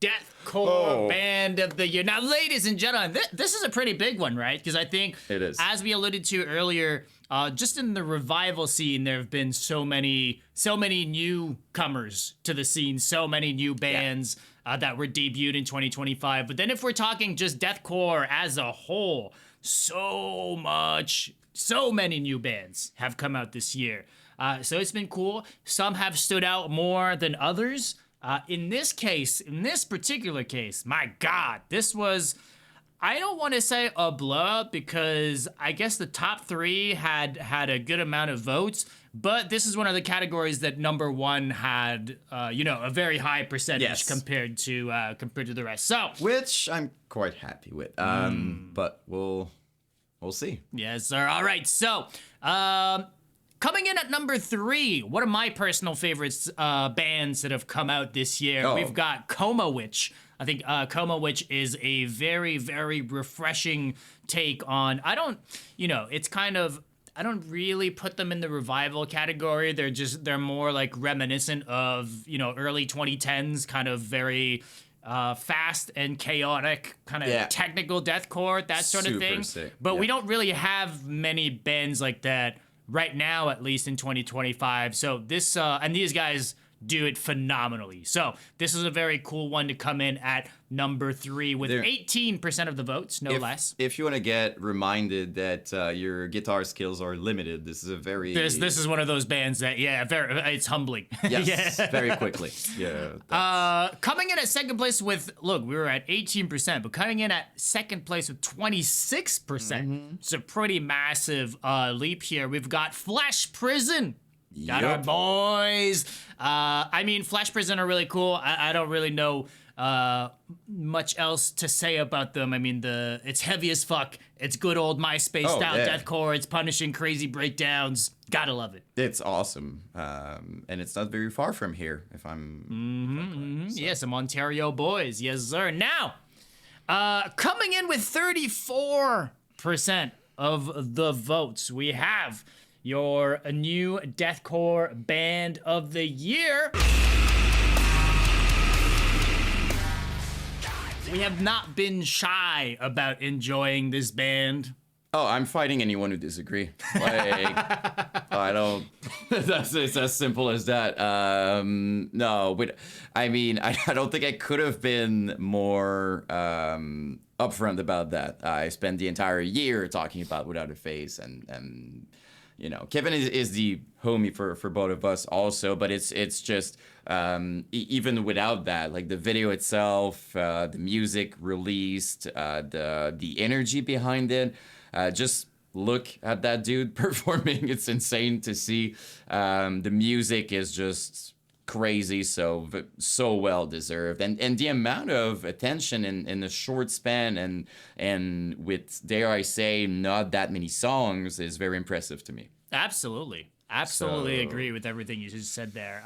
Deathcore Band of the Year. Now, ladies and gentlemen, this is a pretty big one, right? Because I think, It is. as we alluded to earlier, just in the revival scene, there have been so many newcomers to the scene, so many new bands that were debuted in 2025. But then if we're talking just deathcore as a whole, so many new bands have come out this year. So it's been cool. Some have stood out more than others. In this particular case, my God, this was I don't want to say a blowout because I guess the top three had a good amount of votes, but this is one of the categories that number one had, a very high percentage compared to the rest. So, which I'm quite happy with. But we'll see. Yes, sir. All right. So, coming in at number 3, one of my personal favorites bands that have come out this year. We've got Coma Witch. I think Coma Witch is a very, very refreshing take on, I don't really put them in the revival category. They're more like reminiscent of, early 2010s, kind of very fast and chaotic, kind of technical deathcore, that sort of thing. Sick. But we don't really have many bands like that right now, at least in 2025. So this, and these guys do it phenomenally. So this is a very cool one to come in at number 3 with 18% of the votes, no less. If you want to get reminded that your guitar skills are limited, this is a very... This is one of those bands that, it's humbling. Yes, very quickly. Yeah. Coming in at second place with, look, we were at 18%, but coming in at second place with 26%. It's a pretty massive leap here. We've got Flesh Prison. Got our boys. Flesh Prison are really cool. I don't really know much else to say about them. It's heavy as fuck. It's good old MySpace style deathcore. It's punishing crazy breakdowns. Gotta love it. It's awesome. And it's not very far from here, if I'm... So. Yeah, some Ontario boys. Yes, sir. Now, coming in with 34% of the votes, we have your new deathcore band of the year. We have not been shy about enjoying this band. Oh, I'm fighting anyone who disagree. I don't. It's as simple as that. No, but I don't think I could have been more upfront about that. I spent the entire year talking about Without a Face, and Kevin is the homie for both of us also, but it's just even without that, like the video itself, the music released, the energy behind it. Just look at that dude performing. It's insane to see. The music is just crazy, so well deserved, and the amount of attention in a short span and with, dare I say, not that many songs is very impressive to me. Absolutely agree with everything you just said there.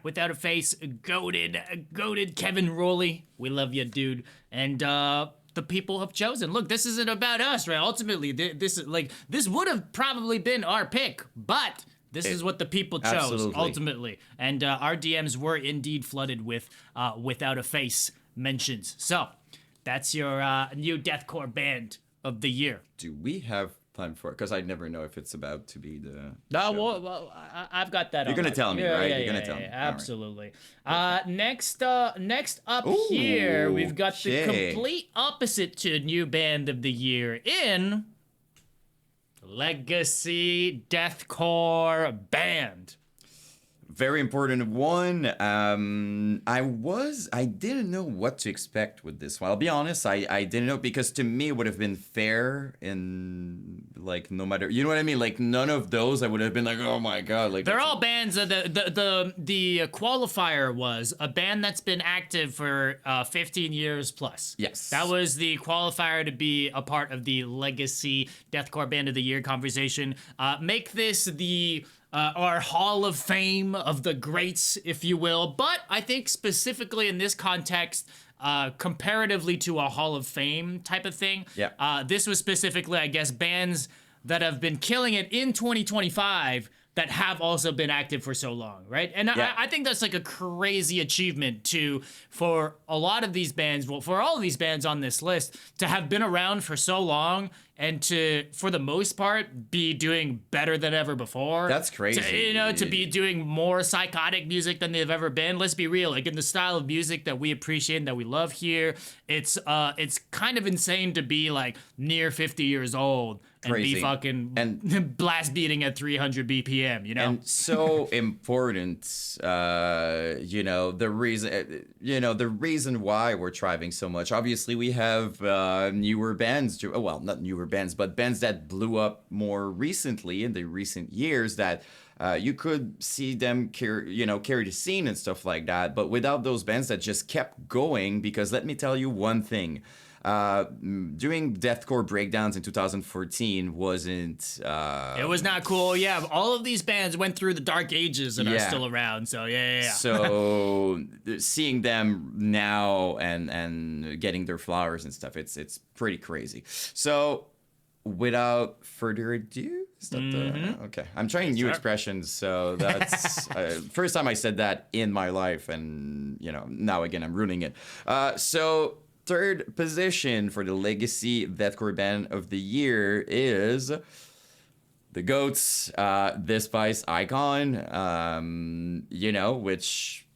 Without a Face, goated Kevin Rowley, we love you, dude, and the people have chosen. Look, this isn't about us, right? Ultimately, this would have probably been our pick, but this is what the people chose, ultimately. And our DMs were indeed flooded with Without a Face mentions. So that's your new deathcore band of the year. Do we have time for it? Because I never know if it's about to be the... No, well, I've got that. You're going to tell me, right? You're going to tell me. Absolutely. Right. Next up here, we've got the complete opposite to new band of the year in... Legacy Deathcore Band. Very important one. I didn't know what to expect with this one. I'll be honest, I didn't know, because to me it would have been fair in, like, no matter, you know what I mean? Like, none of those I would have been like, oh my god. Like, they're all bands. The qualifier was a band that's been active for 15 years plus. Yes. That was the qualifier to be a part of the Legacy Deathcore Band of the Year conversation. Make this the... our Hall of Fame of the greats, if you will. But I think specifically in this context, comparatively to a Hall of Fame type of thing, this was specifically, I guess, bands that have been killing it in 2025 that have also been active for so long, right? And I think that's like a crazy achievement for a lot of these bands, well, for all of these bands on this list, to have been around for so long and to, for the most part, be doing better than ever before. That's crazy. To be doing more psychotic music than they've ever been. Let's be real, like in the style of music that we appreciate and that we love here, it's kind of insane to be like near 50 years old and Crazy. be fucking And blast beating at 300 BPM, you know? And so important, the reason why we're thriving so much. Obviously, we have newer bands, well, not newer bands, but bands that blew up more recently in the recent years that you could see them carry the scene and stuff like that. But without those bands that just kept going, because let me tell you one thing. Doing deathcore breakdowns in 2014 wasn't. It was not cool. Yeah, all of these bands went through the dark ages and are still around. So yeah. So seeing them now and getting their flowers and stuff, it's pretty crazy. So without further ado, okay, I'm trying new expressions. So that's first time I said that in my life, and now again I'm ruining it. So. Third position for the Legacy Deathcore Band of the Year is the GOATs, Despise Icon. Which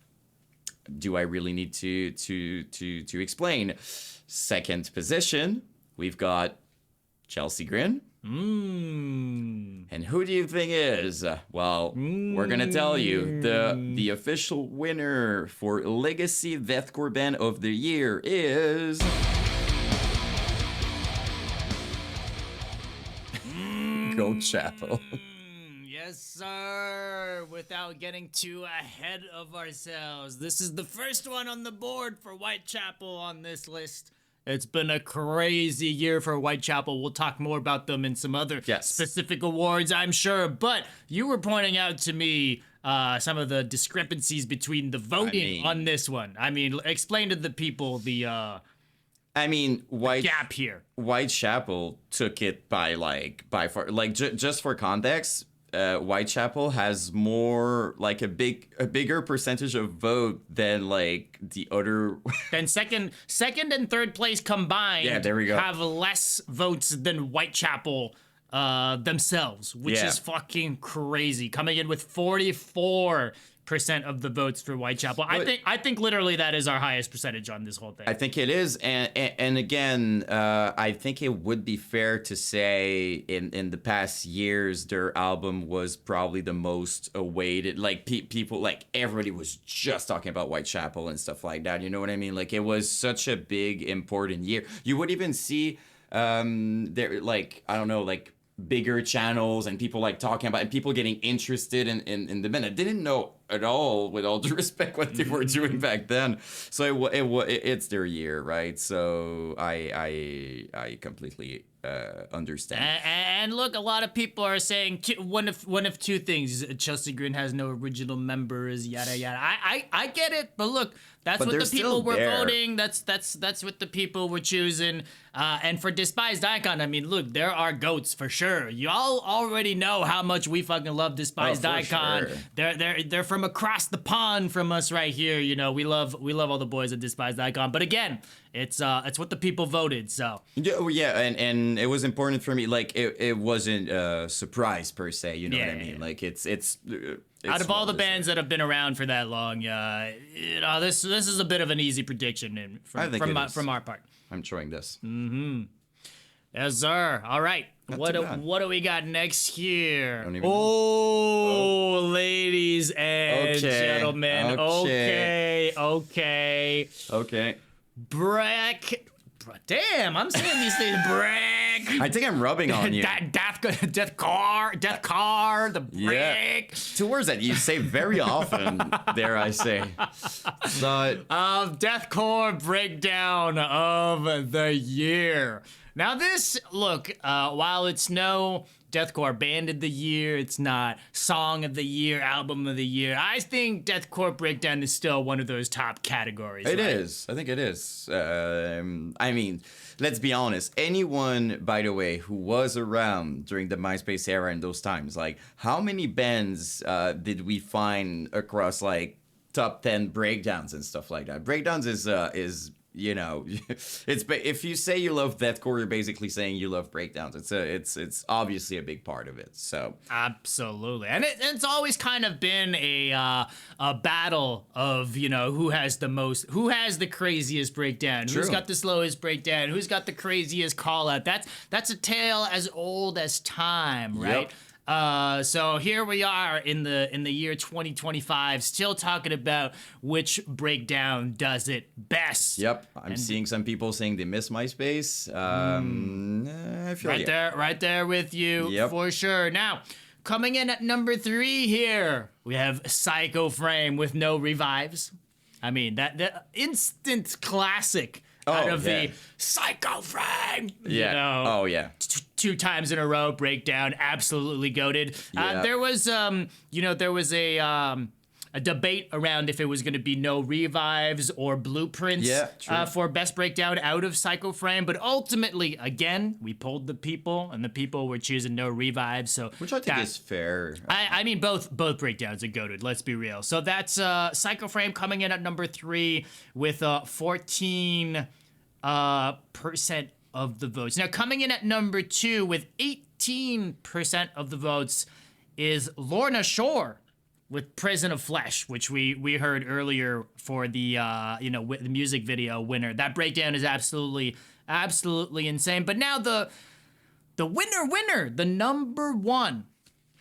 do I really need to explain? Second position, we've got Chelsea Grin. And who do you think is? Well, we're gonna tell you. The official winner for Legacy Deathcore Band of the Year is Whitechapel. Yes, sir. Without getting too ahead of ourselves, this is the first one on the board for Whitechapel on this list. It's been a crazy year for Whitechapel. We'll talk more about them in some other specific awards, I'm sure. But you were pointing out to me some of the discrepancies between the voting on this one. I mean, explain to the people the gap here. Whitechapel took it by far. Just for context, Whitechapel has more a bigger percentage of vote than the other. Then second and third place combined. Yeah, there we go. Have less votes than Whitechapel themselves, which is fucking crazy. Coming in with 44% of the votes for Whitechapel. I think literally that is our highest percentage on this whole thing. I think it is, and again, I think it would be fair to say in the past years their album was probably the most awaited. People, everybody was just talking about Whitechapel and stuff like that. You know what I mean? It was such a big important year. You would even see there I don't know bigger channels and people talking about and people getting interested in the band. I didn't know at all, with all due respect, what they were doing back then. So it's their year, right? So I completely understand. And look, a lot of people are saying one of two things: Chelsea Grin has no original members, yada yada. I get it, but look, that's what the people were voting. That's what the people were choosing. And for Despised Icon, I mean, look, there are GOATs for sure. Y'all already know how much we fucking love Despised Icon. Sure. They're from across the pond from us right here. We love all the boys at Despised Icon. But again, it's what the people voted. So yeah, and it was important for me. It wasn't a surprise per se. You know what I mean? It's out of all the bands that have been around for that long, this is a bit of an easy prediction from our part. I'm showing this. Mm-hmm. Yes, sir. All right. What do we got next here? Ladies and gentlemen. Okay. Damn, I'm saying these things. Break. I think I'm rubbing on you. Deathcore, the break. Yeah. Two words that you say very often, dare I say. But Deathcore breakdown of the year. Now this, look, while it's no Deathcore Band of the Year, it's not Song of the Year, Album of the Year, I think Deathcore Breakdown is still one of those top categories. It is. I think it is. I mean, let's be honest. Anyone, by the way, who was around during the MySpace era in those times, how many bands did we find across top 10 breakdowns and stuff like that? Breakdowns is you know, if you say you love deathcore, you're basically saying you love breakdowns. It's obviously a big part of it. So absolutely, and it's always kind of been a battle of, you know, who has the craziest breakdown, True. who's got the slowest breakdown, who's got the craziest call out. That's a tale as old as time, right? Yep. So here we are in the year 2025, still talking about which breakdown does it best. Yep, I'm seeing some people saying they miss MySpace. I feel right there with you, yep, for sure. Now, coming in at number 3 here, we have Psycho Frame with No Revives. I mean, the instant classic out of the Psycho Frame. Yeah. You know, oh yeah. 2 times in a row breakdown, absolutely goated. Yeah. There was a debate around if it was going to be No Revives or Blueprints for best breakdown out of Psycho Frame, but ultimately, again, we polled the people, and the people were choosing No Revives. So which I think is fair. I mean, both breakdowns are goated. Let's be real. So that's Psycho Frame coming in at number 3 with 14% of the votes. Now, coming in at number 2 with 18% of the votes is Lorna Shore with Prison of Flesh, which we heard earlier for the the music video winner. That breakdown is absolutely insane. But now the winner, the number 1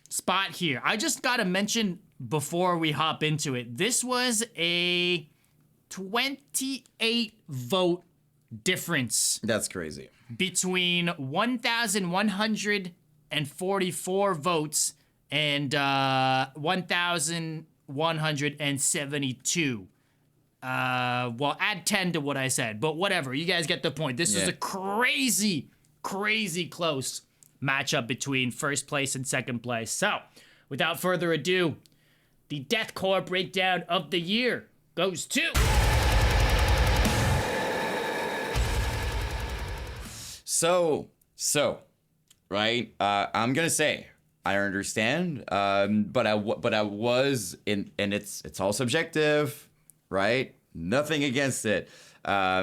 spot here. I just got to mention before we hop into it, this was a 28 vote difference. That's crazy. Between 1,144 votes and 1,172. Well, add 10 to what I said, but whatever. You guys get the point. This is a crazy close matchup between first place and second place. So, without further ado, the Deathcore breakdown of the year goes to... So, right? I'm gonna say I understand, but I was in, and it's all subjective, right? Nothing against it, I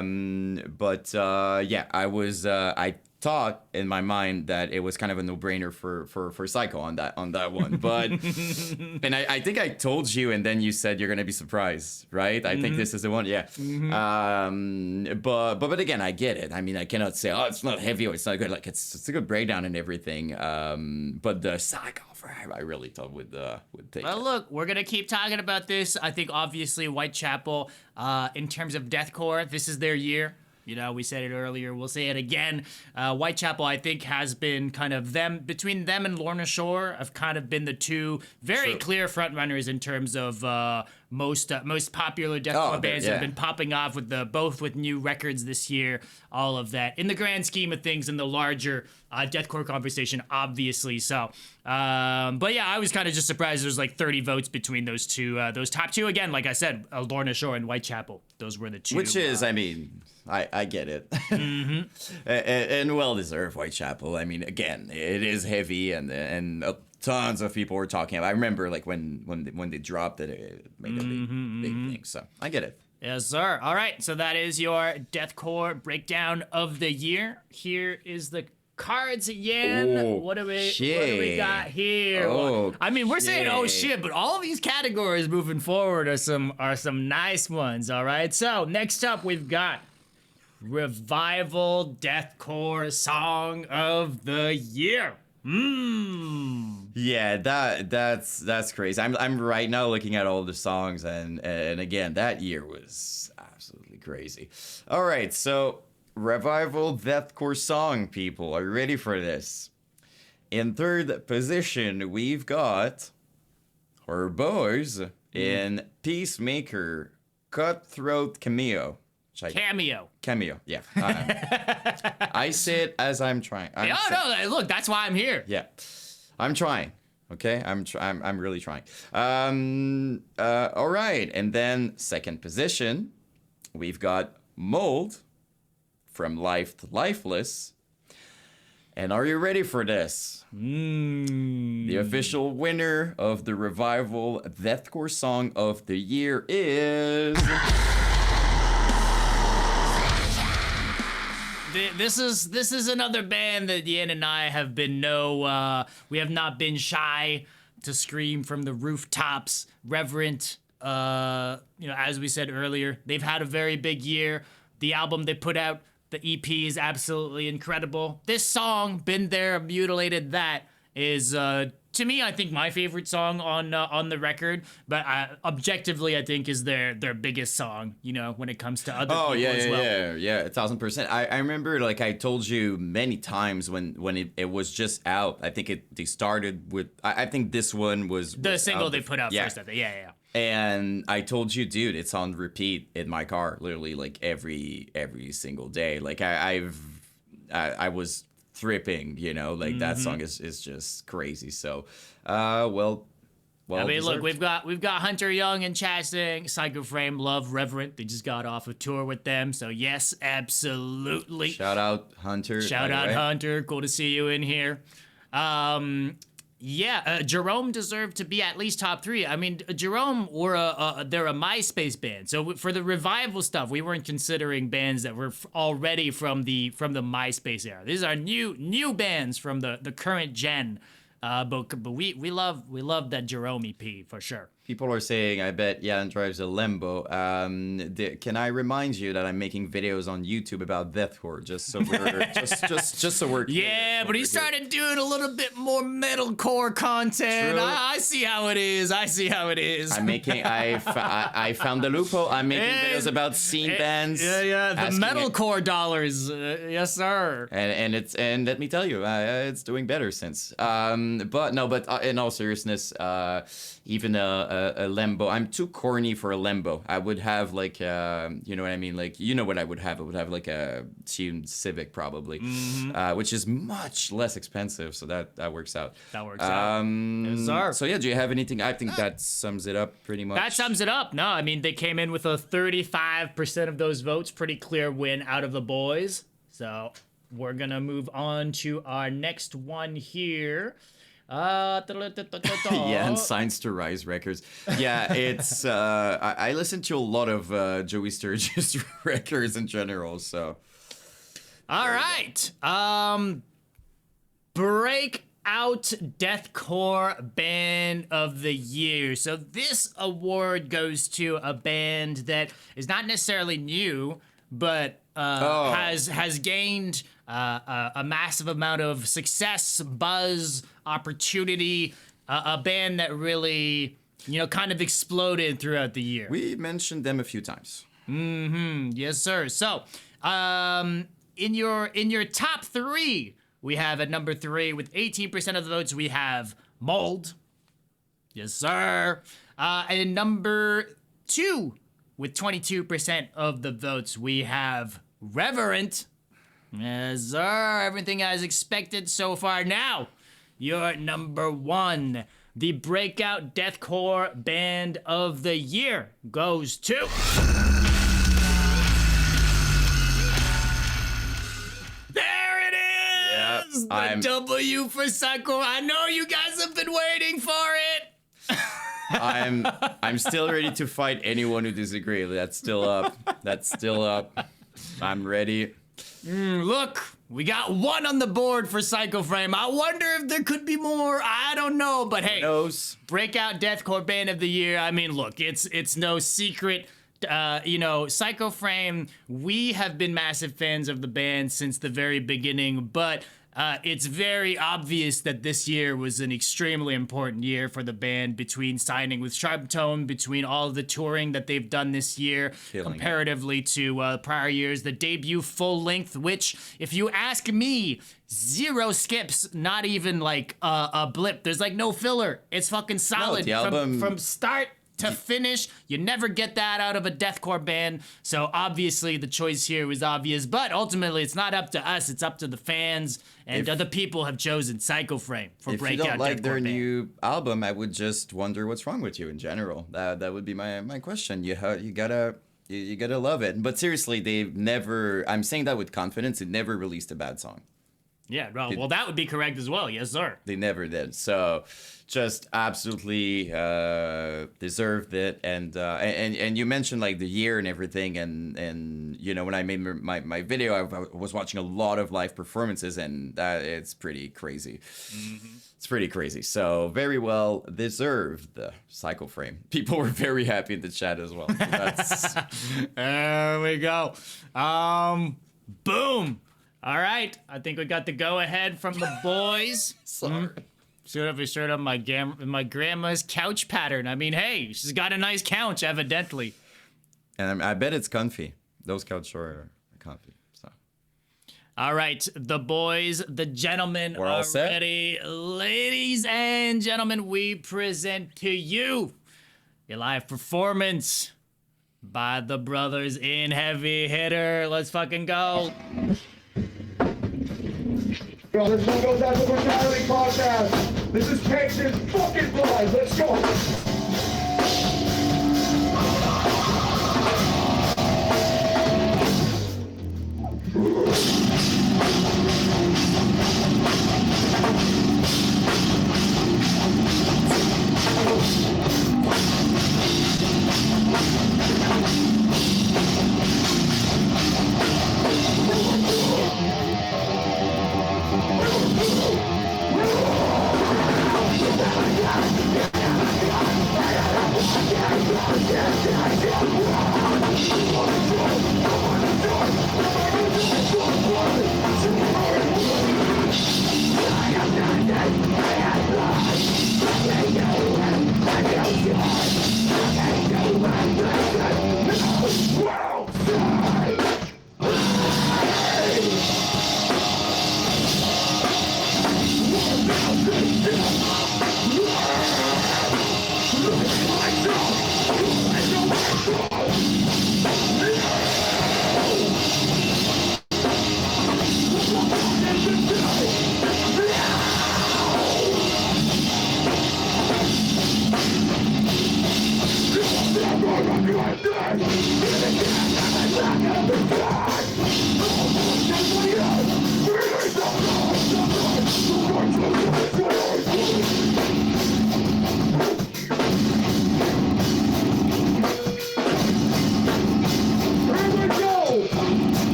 thought in my mind that it was kind of a no-brainer for Psycho on that one, but and I think I told you, and then you said you're gonna be surprised, right? I think this is the one, but again, I get it. I mean, I cannot say, oh, it's not heavy or it's not good. Like it's a good breakdown and everything, but the Psycho Frame, I really thought would take. Well, it. look, we're gonna keep talking about this. I think obviously Whitechapel, in terms of deathcore, this is their year. You know, we said it earlier, we'll say it again. Whitechapel, I think, has been kind of between them and Lorna Shore, have kind of been the two very clear frontrunners in terms of most popular deathcore bands that have been popping off with both with new records this year, all of that. In the grand scheme of things, in the larger deathcore conversation, obviously. So, but yeah, I was kind of just surprised there's like 30 votes between those top two. Again, like I said, Lorna Shore and Whitechapel, those were the two. Which is, I mean, I get it. and well-deserved, Whitechapel. I mean, again, it is heavy, and tons of people were talking about. I remember like when they dropped it, it made a big thing. So I get it. Yes, sir. All right, so that is your deathcore breakdown of the year. Here is the cards again. Oh, what do we got here? Oh, I mean, we're saying oh shit, but all of these categories moving forward are some nice ones. All right. So next up, we've got Revival Deathcore Song of the Year. Yeah, that's crazy. I'm right now looking at all the songs, and again, that year was absolutely crazy. All right, so Revival Deathcore Song, people, are you ready for this? In third position, we've got our boys in Peacemaker, Cutthroat Cameo. Cameo, yeah. I say it as I'm trying. No, look, that's why I'm here. Yeah, I'm trying. Okay, I'm really trying. All right, and then second position, we've got Mold from Life to Lifeless. And are you ready for this? The official winner of the Revival Deathcore Song of the Year is... This is another band that Yan and I have been we have not been shy to scream from the rooftops. Reverent, as we said earlier, they've had a very big year. The album they put out, the EP, is absolutely incredible. This song, Been There, Mutilated That, is to me, I think, my favorite song on the record, but objectively, I think is their biggest song. When it comes to other people as well. Yeah, 1,000%. I remember, like I told you many times when it was just out. I think they started with. I think this one was the single they put out first. I think. Yeah. And I told you, dude, it's on repeat in my car, literally, like every single day. Like I was tripping, like that song is just crazy. So, well. I mean, deserved. Look, we've got Hunter Young and Chasing, Psycho Frame, Love, Reverent. They just got off a tour with them, so yes, absolutely. Shout out Hunter. Shout out Hunter. Cool to see you in here. Jerome deserved to be at least top 3. I mean, Jerome they're a MySpace band. So for the revival stuff, we weren't considering bands that were already from the MySpace era. These are new bands from the current gen. But we love that Jerome EP for sure. People are saying, I bet Jan drives a Lambo. Can I remind you that I'm making videos on YouTube about Deathcore, just so we're just so we're yeah, but he started doing a little bit more metalcore content. I see how it is. I'm making. I found the loophole. I'm making videos about scene bands. Yeah. The metalcore dollars. Yes, sir. And let me tell you, it's doing better since. But in all seriousness, even a Lambo. I'm too corny for a Lambo. I would have like, you know what I mean? Like, what I would have? I would have like a Civic probably, which is much less expensive. So that works out. Yes, sir. So yeah, do you have anything? I think that sums it up pretty much. That sums it up. No, I mean, they came in with a 35% of those votes. Pretty clear win out of the boys. So we're going to move on to our next one here. And Signs to Rise records. Yeah, it's I listen to a lot of Joey Sturgis records in general, so all right. Breakout Deathcore Band of the Year. So this award goes to a band that is not necessarily new, but has gained a massive amount of success, buzz, opportunity, a band that really, kind of exploded throughout the year. We mentioned them a few times. Yes, sir. So, in your top 3, we have at number 3 with 18% of the votes, we have Mold. Yes, sir. And number 2 with 22% of the votes, we have Reverent. Yes, sir. Everything as expected so far. Now, your number 1, the Breakout Deathcore Band of the Year goes to... There it is! Yep, the W for Psycho. I know you guys have been waiting for it. I'm still ready to fight anyone who disagrees. That's still up. I'm ready. Look, we got 1 on the board for Psycho Frame. I wonder if there could be more. I don't know, but hey, Breakout Deathcore Band of the Year. I mean, look, it's no secret. Psycho Frame, we have been massive fans of the band since the very beginning, but it's very obvious that this year was an extremely important year for the band, between signing with Sharp Tone, between all of the touring that they've done this year, comparatively to prior years. The debut full length, which, if you ask me, 0 skips, not even like a blip. There's like no filler. It's fucking solid. No, the album... from start to finish. You never get that out of a deathcore band, so obviously the choice here was obvious, but ultimately it's not up to us, it's up to the fans, and other people have chosen Psycho Frame for Breakout Deathcore Band. If you don't like their new album, I would just wonder what's wrong with you in general. That would be my question. You gotta love it. But seriously, they've never, I'm saying that with confidence, it never released a bad song. Yeah, well, that would be correct as well. Yes, sir. They never did. So just absolutely deserved it. And you mentioned like the year and everything. And you know, when I made my video, I was watching a lot of live performances, and it's pretty crazy. Mm-hmm. It's pretty crazy. So very well deserved the Cycle Frame. People were very happy in the chat as well. So that's... There we go. Boom. All right, I think we got the go-ahead from the boys. Sorry. Showed up my grandma's couch pattern. I mean, hey, she's got a nice couch, evidently. And I bet it's comfy. Those couches are comfy. So. All right, the boys, the gentlemen We're all set. ready. Ladies and gentlemen, we present to you a live performance by the brothers in Heavy Hitter. Let's fucking go. Yo, this one goes out to Brutality Podcast. This is Cakes in fucking blood. Let's go.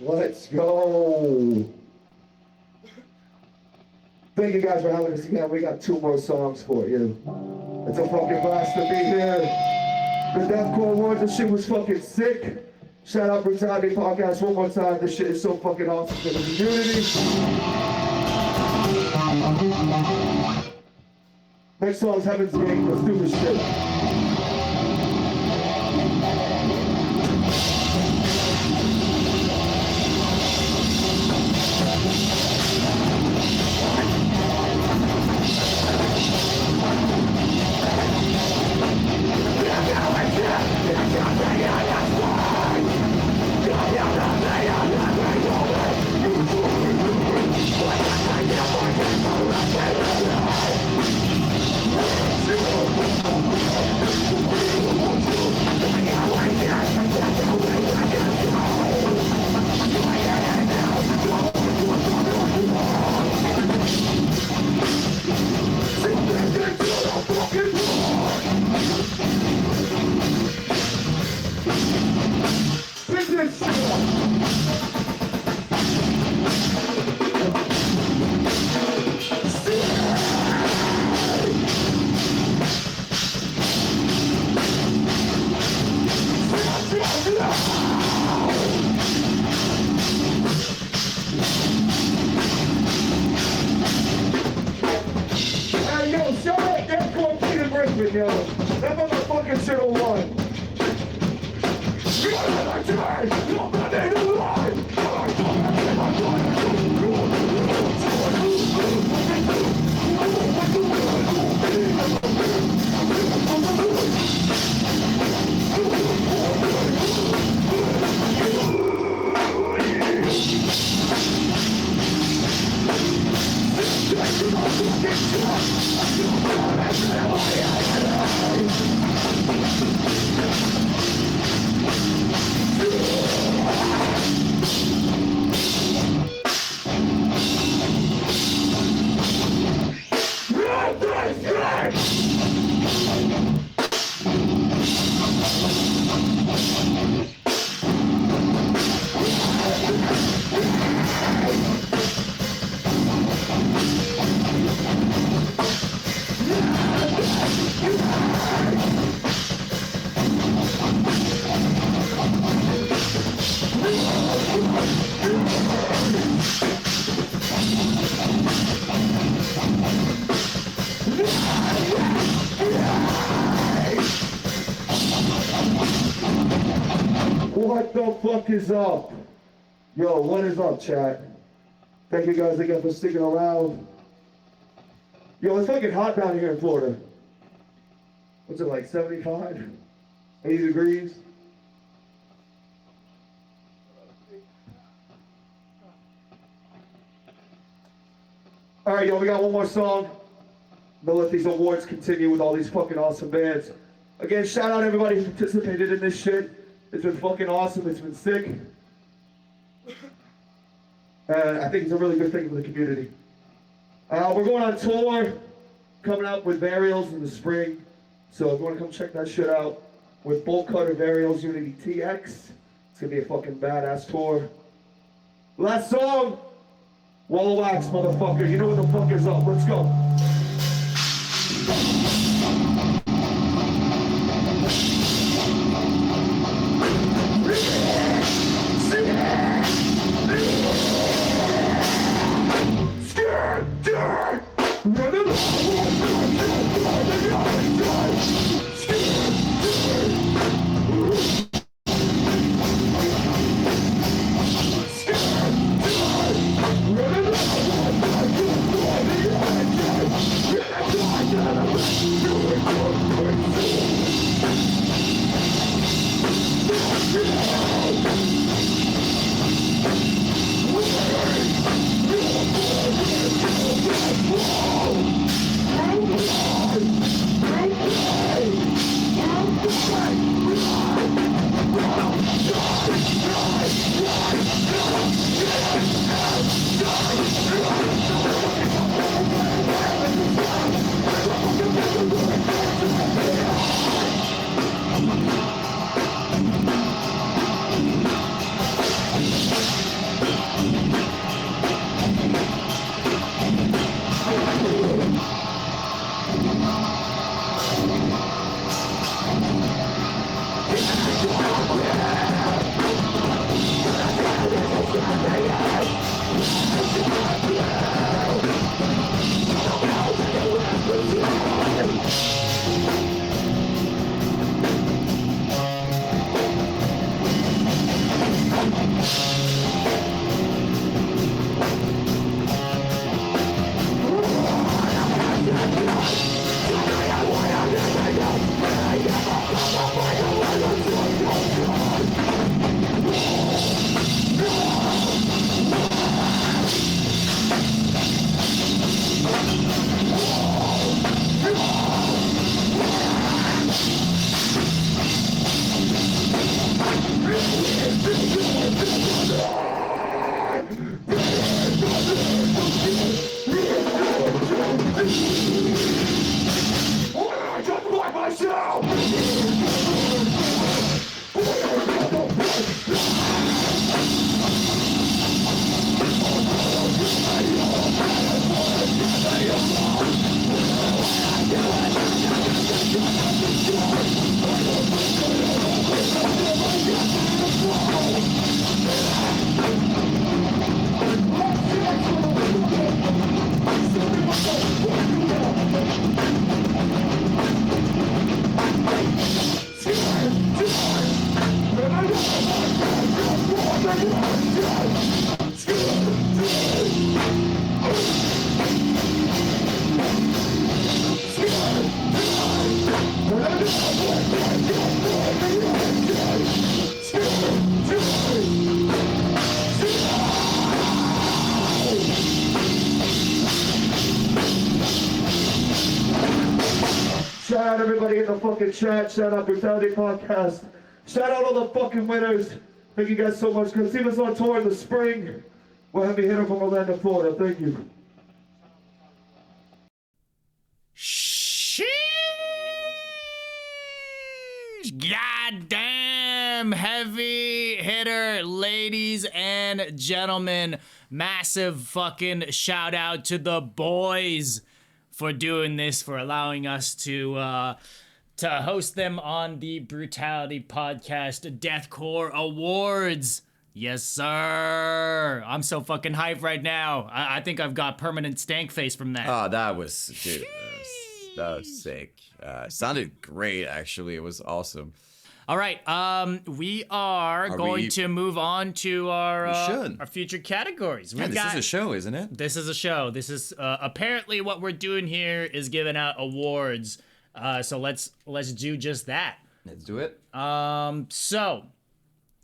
Let's go. Thank you guys for having us again. We got 2 more songs for you. It's a fucking blast to be here. The Deathcore Awards, this shit was fucking sick. Shout out Brutality Podcast one more time. This shit is so fucking awesome for the community. Next song's Heaven's Gate. Let's do this shit. What the fuck is up? Yo, what is up, chat? Thank you guys again for sticking around. Yo, it's fucking hot down here in Florida. What's it like, 75? 80 degrees? All right, yo, we got one more song. We'll let these awards continue with all these fucking awesome bands. Again, shout out everybody who participated in this shit. It's been fucking awesome. It's been sick. And I think it's a really good thing for the community. We're going on tour, coming up with Burials in the spring. So if you want to come check that shit out with Bolt Cutter Burials Unity TX, it's going to be a fucking badass tour. Last song, Wall of Wax, motherfucker. You know what the fuck is up. Let's go. the chat. Shout out Brutality Podcast. Shout out all the fucking winners. Thank you guys so much. Come see us on tour in the spring. We'll have a hitter from Orlando, Florida. Thank you. Sheesh. Goddamn heavy hitter, ladies and gentlemen. Massive fucking shout out to the boys for doing this, for allowing us to host them on the Brutality Podcast Deathcore Awards. Yes, sir. I'm so fucking hyped right now. I think I've got permanent stank face from that. Oh, that was, dude, that was sick. Sounded great, actually. It was awesome. All right, we are going to move on to our future categories. Yeah, this is a show, isn't it? This is a show. This is apparently what we're doing here is giving out awards. So let's do just that. Let's do it. So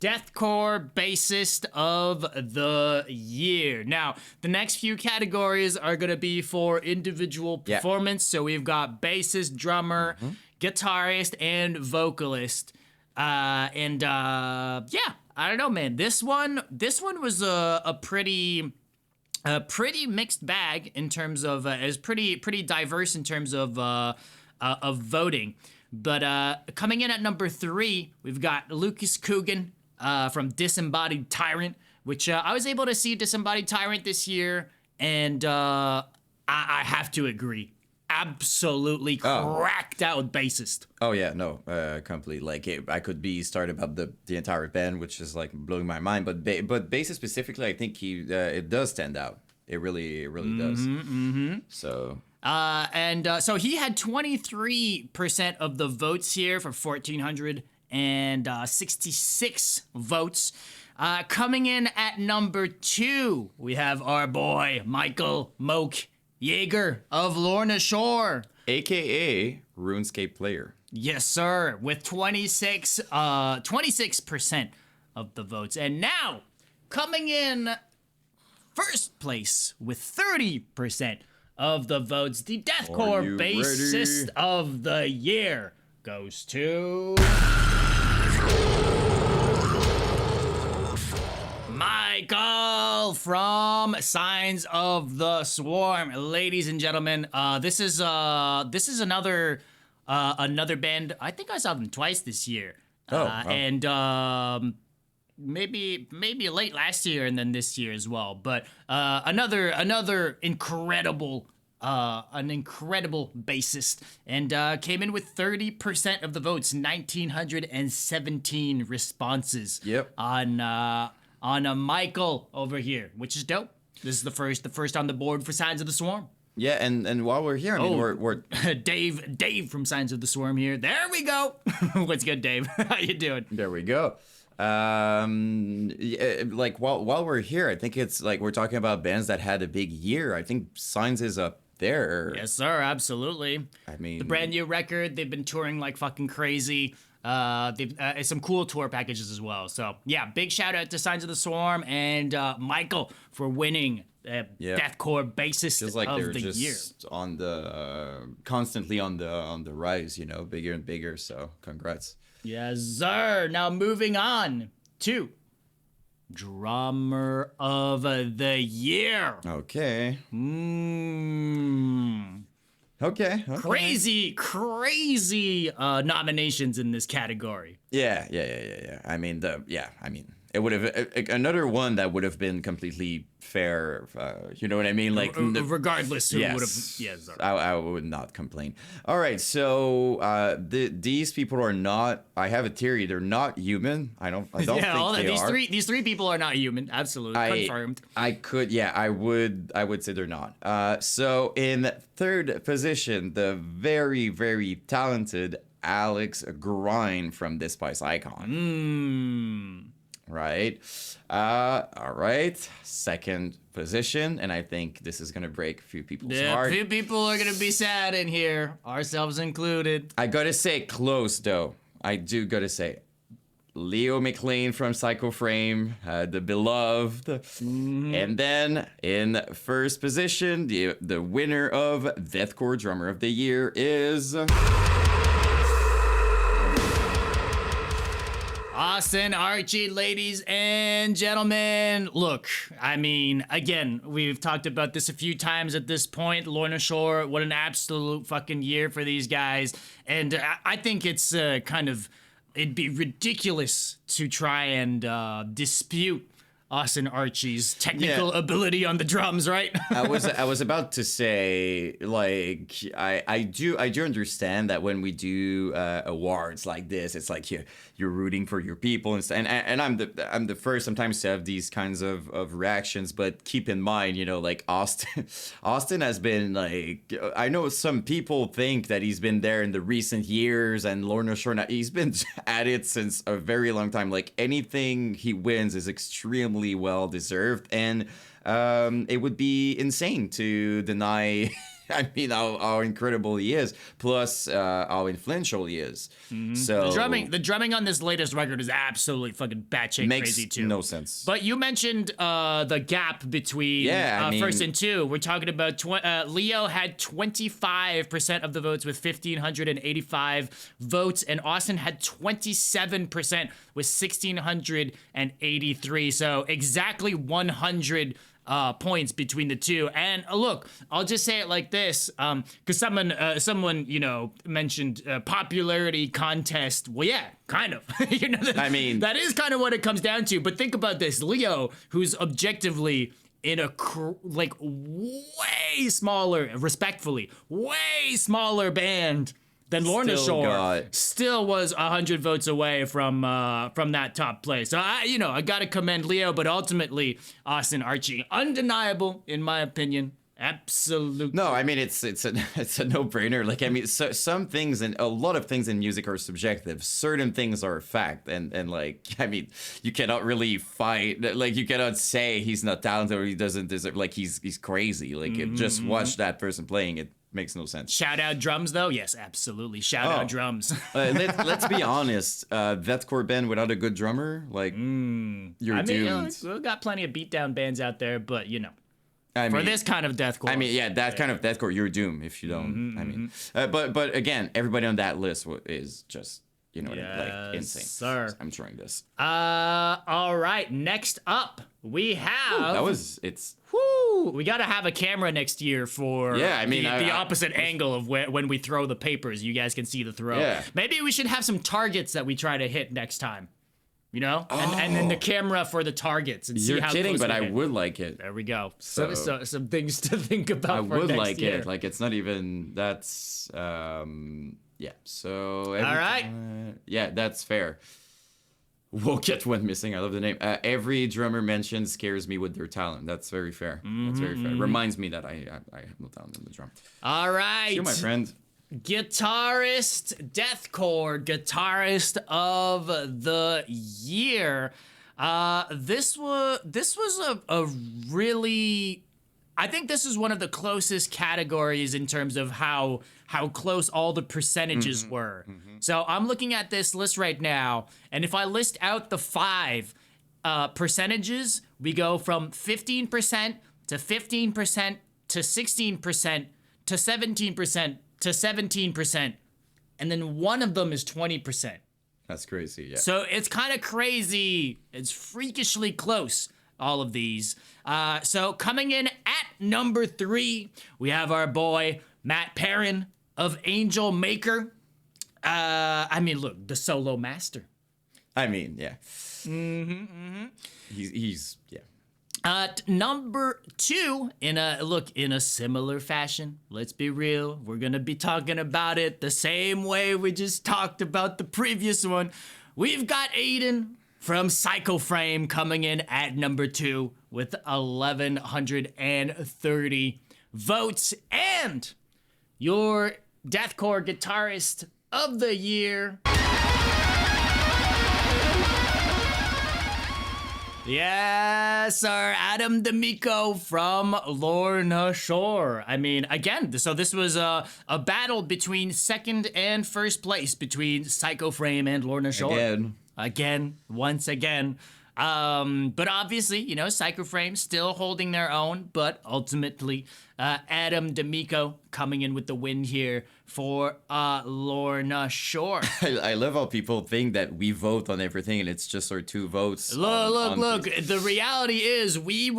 Deathcore Bassist of the Year. Now, the next few categories are going to be for individual performance. So we've got bassist, drummer, guitarist, and vocalist. I don't know, man. This one was a pretty mixed bag in terms of it was pretty diverse in terms of voting. But coming in at number 3, we've got Lucas Coogan from Disembodied Tyrant, which I was able to see Disembodied Tyrant this year, and I have to agree. Absolutely cracked out bassist. Oh yeah, no, completely. Like I could be started about the entire band, which is like blowing my mind. But bassist specifically, I think it does stand out. It really does. So. So he had 23% of the votes here for 1,466 votes. Coming in at number 2, we have our boy Michael Moke Yeager of Lorna Shore, AKA RuneScape player. Yes, sir, with 26% of the votes. And now, coming in first place with 30% of the votes, the Deathcore Bassist of the Year goes to Michael from Signs of the Swarm. Ladies and gentlemen, this is another band. I think I saw them twice this year. And maybe late last year and then this year as well. But another incredible bassist, and came in with 30% of the votes, 1,917 responses. Yep. On a Michael over here, which is dope. This is the first on the board for Signs of the Swarm. Yeah, and while we're here, I mean, we're Dave from Signs of the Swarm here. There we go. What's good, Dave? How you doing? There we go. Like while we're here, I think it's like we're talking about bands that had a big year. I think Signs is up there. Yes, sir. Absolutely. I mean, the brand new record. They've been touring like fucking crazy. They've some cool tour packages as well. So yeah, big shout out to Signs of the Swarm and Michael for winning Deathcore Bassist feels like of they're the just Year. On the constantly on the rise, bigger and bigger. So congrats. Yes, sir. Now moving on to Drummer of the Year. Okay. Okay. Crazy nominations in this category. Yeah. I mean, it would have another one that would have been completely fair. You know what I mean? Like regardless, who would have? Yes, I would not complain. All right, so these people are not. I have a theory. They're not human. I don't think they are. These three people are not human. Absolutely confirmed. I would say they're not. So in third position, the very, very talented Alex Grind from Despise Icon. Right. All right. Second position, and I think this is gonna break a few people's heart. A few people are gonna be sad in here, ourselves included. I gotta say close though. I do gotta say, Leo McLean from Psycho Frame, the beloved, and then in first position, the winner of Deathcore Drummer of the Year is Austin Archie, ladies and gentlemen. Look, I mean, again, we've talked about this a few times at this point. Lorna Shore, what an absolute fucking year for these guys. And I think it's it'd be ridiculous to try and dispute Austin Archie's technical ability on the drums, right? I was about to say, like, I do understand that when we do awards like this, it's like you're rooting for your people and I'm the first sometimes to have these kinds of reactions, but keep in mind, like Austin has been, like, I know some people think that he's been there in the recent years, and Lorna Shore, he's been at it since a very long time. Like, anything he wins is extremely well deserved, and it would be insane to deny I mean how incredible he is, plus how influential he is. So the drumming on this latest record is absolutely fucking batshit crazy too. Makes no sense. But you mentioned the gap between first and two. We're talking about Leo had 25% of the votes with 1,585 votes, and Austin had 27% with 1,683. So exactly 100 points between the two. And look, I'll just say it like this, because someone mentioned popularity contest. Well, yeah, kind of. I mean, that is kind of what it comes down to. But think about this: Leo, who's objectively in a way smaller, respectfully, way smaller band than Lorna Shore, still was 100 votes away from that top place. So I gotta commend Leo, but ultimately Austin Archie, undeniable in my opinion. Absolutely. No, I mean it's a no-brainer. Like, I mean, some things, and a lot of things in music are subjective. Certain things are a fact, and like, I mean, you cannot really fight. Like, you cannot say he's not talented or he doesn't deserve. Like, he's crazy. Like, just watch that person playing it. Makes no sense. Shout out drums though? Yes, absolutely. Shout out drums. Let's be honest. Deathcore band without a good drummer, like, you're doomed. We've got plenty of beatdown bands out there, but for this kind of deathcore. I mean, yeah, that kind of deathcore, you're doomed if you don't. But again, everybody on that list is just, what I mean, like, insane. Sir. I'm trying this. All right. Next up, we have. We got to have a camera next year for the opposite angle of when we throw the papers. You guys can see the throw. Yeah. Maybe we should have some targets that we try to hit next time. And then the camera for the targets and see how kidding, close but we I hit. would like it. There we go. So some things to think about. I would next like year. it. Like, it's not even. That's yeah. So all right. Yeah, that's fair. We'll get one missing. I love the name. Every drummer mentioned scares me with their talent. That's very fair. That's very fair. Reminds me that I have no talent on the drum. All right. You, my friend. Deathcore guitarist of the year. This was a really. I think this is one of the closest categories in terms of how close all the percentages were. So I'm looking at this list right now, and if I list out the 5 percentages, we go from 15% to 15% to 16% to 17% to 17%, and then one of them is 20%. That's crazy, yeah. So it's kind of crazy. It's freakishly close, all of these. So coming in at number 3, we have our boy Matt Perrin of Angel Maker. I mean, look, the solo master. I mean, yeah. He's yeah. Number 2, in a similar fashion. Let's be real. We're gonna be talking about it the same way we just talked about the previous one. We've got Aiden from Psycho Frame coming in at number 2 with 1,130 votes, and your deathcore guitarist of the year. Yes, sir, Adam D'Amico from Lorna Shore. I mean, again, so this was a battle between second and first place between Psycho Frame and Lorna Shore. Once again. But obviously, Psychoframe still holding their own, but ultimately, Adam D'Amico coming in with the win here for Lorna Shore. I love how people think that we vote on everything and it's just our 2 votes. Look. The reality is we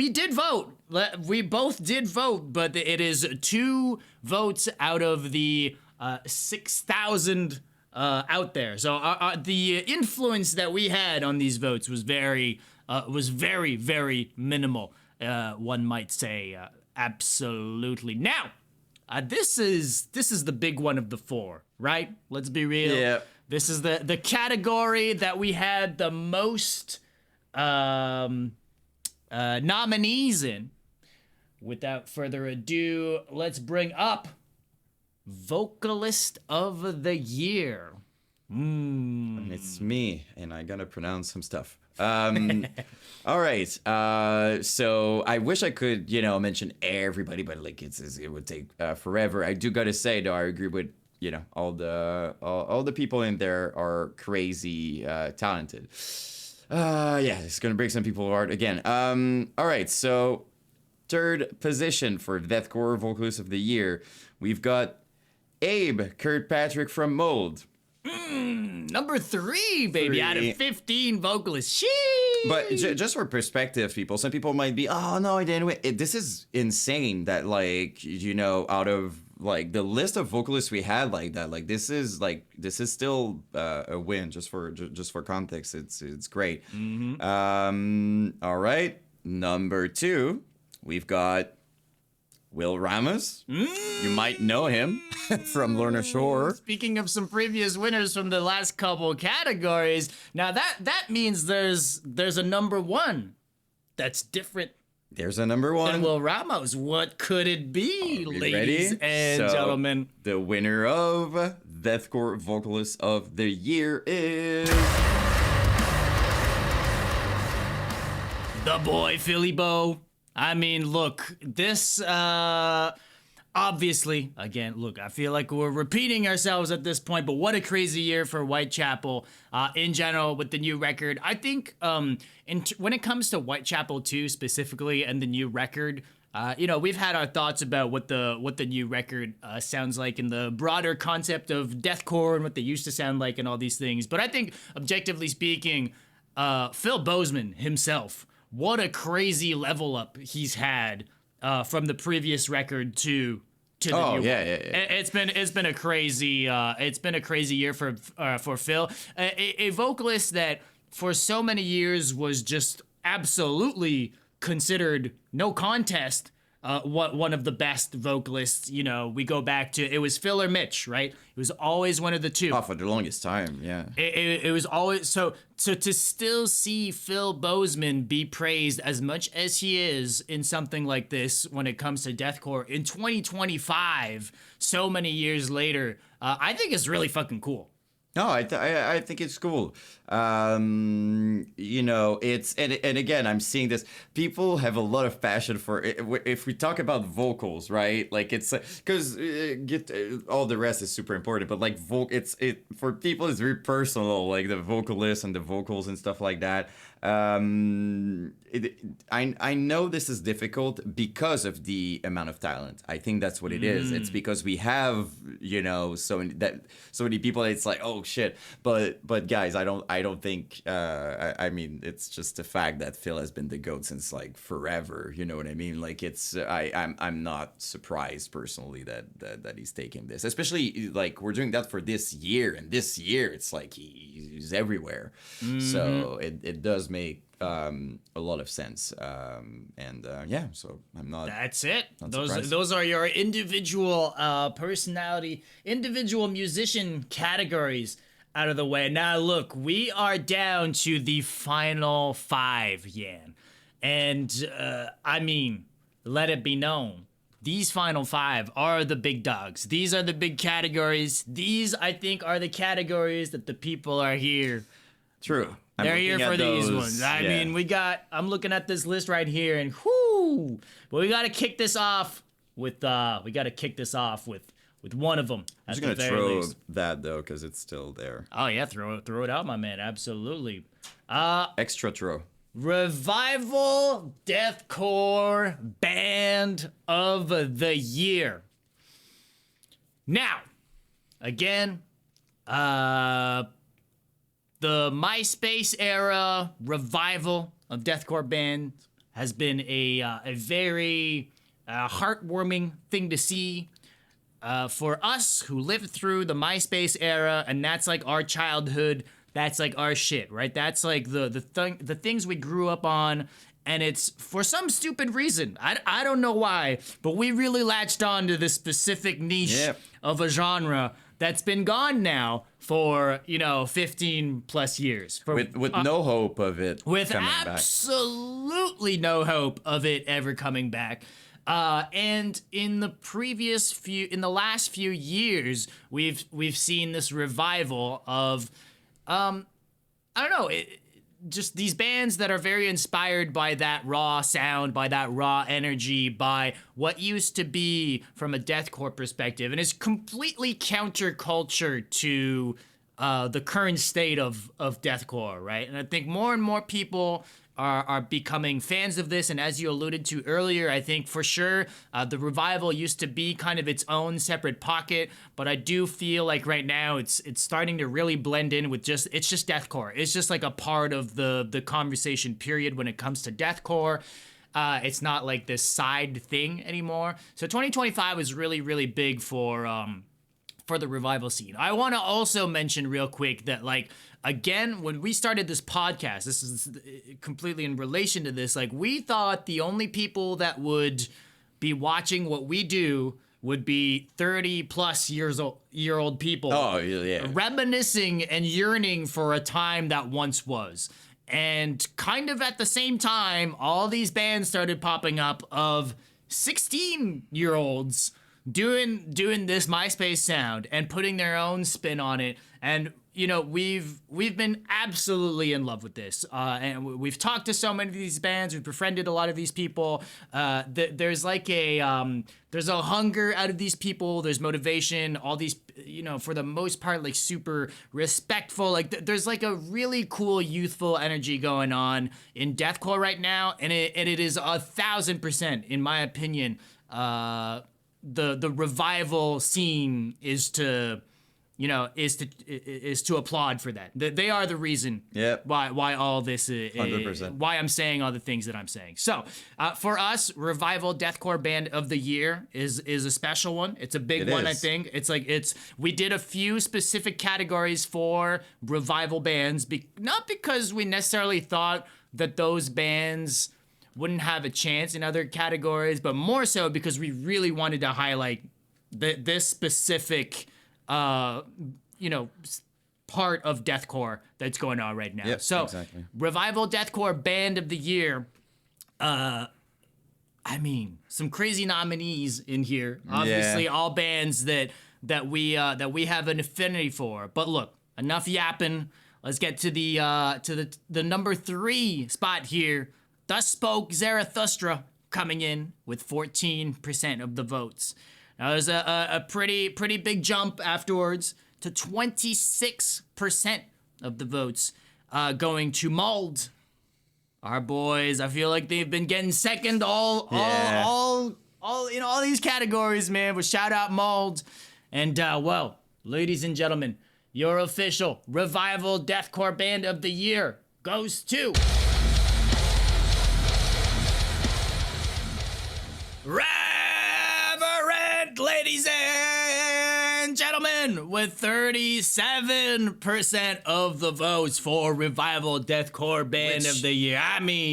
did vote. We both did vote, but it is 2 votes out of the 6,000 out there. So the influence that we had on these votes was very, very minimal. One might say, absolutely. Now, this is the big one of the 4, right? Let's be real. Yeah. This is the category that we had the most nominees in. Without further ado, let's bring up Vocalist of the Year. And it's me, and I gotta pronounce some stuff. All right. So I wish I could, mention everybody, but like it would take forever. I do gotta say though, I agree with all the people in there are crazy talented. Yeah, it's gonna break some people apart again. All right. So 3rd position for Deathcore Vocalist of the Year, we've got Abe Kirkpatrick from Mold. Number 3, baby, 3. Out of 15 vocalists. Sheesh. But just for perspective, people, some people might be, oh no, I didn't win. This is insane that out of like the list of vocalists we had like that, like this is still a win just for context. It's great. Mm-hmm. All right, number 2, we've got Will Ramos. You might know him from Lorna Shore. Speaking of some previous winners from the last couple categories, now that means there's a number 1 that's different. There's a number 1. And Will Ramos. What could it be, ladies and gentlemen? The winner of Deathcore Vocalist of the Year is the boy Philly Bo. I mean, look, this, obviously, again, look, I feel like we're repeating ourselves at this point, but what a crazy year for Whitechapel in general with the new record. I think when it comes to Whitechapel 2 specifically and the new record, we've had our thoughts about what the new record sounds like in the broader concept of deathcore and what they used to sound like and all these things. But I think, objectively speaking, Phil Bozeman himself, what a crazy level up he's had from the previous record to the new one. Yeah. It's been a crazy year for Phil, a vocalist that for so many years was just absolutely considered no contest. One of the best vocalists, we go back to, it was Phil or Mitch, right? It was always one of the 2. Oh, for the longest time, yeah. It was always, so to still see Phil Bozeman be praised as much as he is in something like this when it comes to deathcore in 2025, so many years later, I think it's really fucking cool. No, I think it's cool. It's and again, I'm seeing this. People have a lot of passion for it. If we talk about vocals, right? Like it's because all the rest is super important, but like for people it's very personal, like the vocalist and the vocals and stuff like that. I know this is difficult because of the amount of talent. I think that's what it is. It's because we have so many people. It's like, oh shit. But guys, I don't think. I mean, it's just the fact that Phil has been the GOAT since like forever. You know what I mean? Like it's I'm not surprised personally that he's taking this. Especially like we're doing that for this year, and this year it's like he's everywhere. Mm-hmm. So it does make a lot of sense. So I'm not. That's it. Those are your individual personality, individual musician categories out of the way. Now look, we are down to the final 5, Yan, and I mean, let it be known. These final 5 are the big dogs. These are the big categories. These, I think, are the categories that the people are here. True. They're here for these ones. I mean, I'm looking at this list right here, and whoo! But we got to kick this off with one of them. I'm just gonna throw that though, because it's still there. Oh yeah, throw it out, my man. Absolutely. Extra throw. Revival Deathcore Band of the Year. Now, again, the MySpace era revival of deathcore band has been a very heartwarming thing to see for us who lived through the MySpace era, and that's like our childhood. That's like our shit, right? That's like the things we grew up on, and it's for some stupid reason. I don't know why, but we really latched on to this specific niche of a genre that's been gone now for 15 plus years. With no hope of it with coming back. Absolutely no hope of it ever coming back. And in the last few years, we've seen this revival of I don't know, just these bands that are very inspired by that raw sound, by that raw energy, by what used to be from a deathcore perspective, and is completely counterculture to the current state of deathcore, right? And I think more and more people are becoming fans of this, and as you alluded to earlier, I think for sure the revival used to be kind of its own separate pocket, but I do feel like right now it's starting to really blend in with it's just deathcore. It's just like a part of the conversation period when it comes to deathcore. It's not like this side thing anymore. So 2025 was really, really big for the revival scene. I want to also mention real quick that, like, again, when we started this podcast, this is completely in relation to this, like, we thought the only people that would be watching what we do would be 30 plus year old people. Oh, yeah. Reminiscing and yearning for a time that once was. And kind of at the same time, all these bands started popping up of 16-year-olds doing this MySpace sound and putting their own spin on it. And we've been absolutely in love with this, and we've talked to so many of these bands. We've befriended a lot of these people. There's like there's a hunger out of these people. There's motivation. All these, for the most part, like super respectful. Like there's like a really cool youthful energy going on in deathcore right now, and it is 1,000%, in my opinion. The revival scene is to applaud for that. They are the reason why all this is 100%. Why I'm saying all the things that I'm saying. So for us, revival deathcore band of the year is a special one. It's a big one. I think we did a few specific categories for revival bands, not because we necessarily thought that those bands wouldn't have a chance in other categories, but more so because we really wanted to highlight this specific part of deathcore that's going on right now. Yep, so exactly. Revival Deathcore Band of the Year. Some crazy nominees in here. Obviously, all bands that we have an affinity for. But look, enough yapping. Let's get to the number 3 spot here. Thus Spoke Zarathustra coming in with 14% of the votes. Now there's a pretty big jump afterwards to 26% of the votes going to Mauled. Our boys, I feel like they've been getting second all in all these categories, man. But shout out Mauled. And ladies and gentlemen, your official Revival Deathcore Band of the Year goes to Reverend, ladies and gentlemen, with 37% of the votes for Revival Deathcore Band of the Year.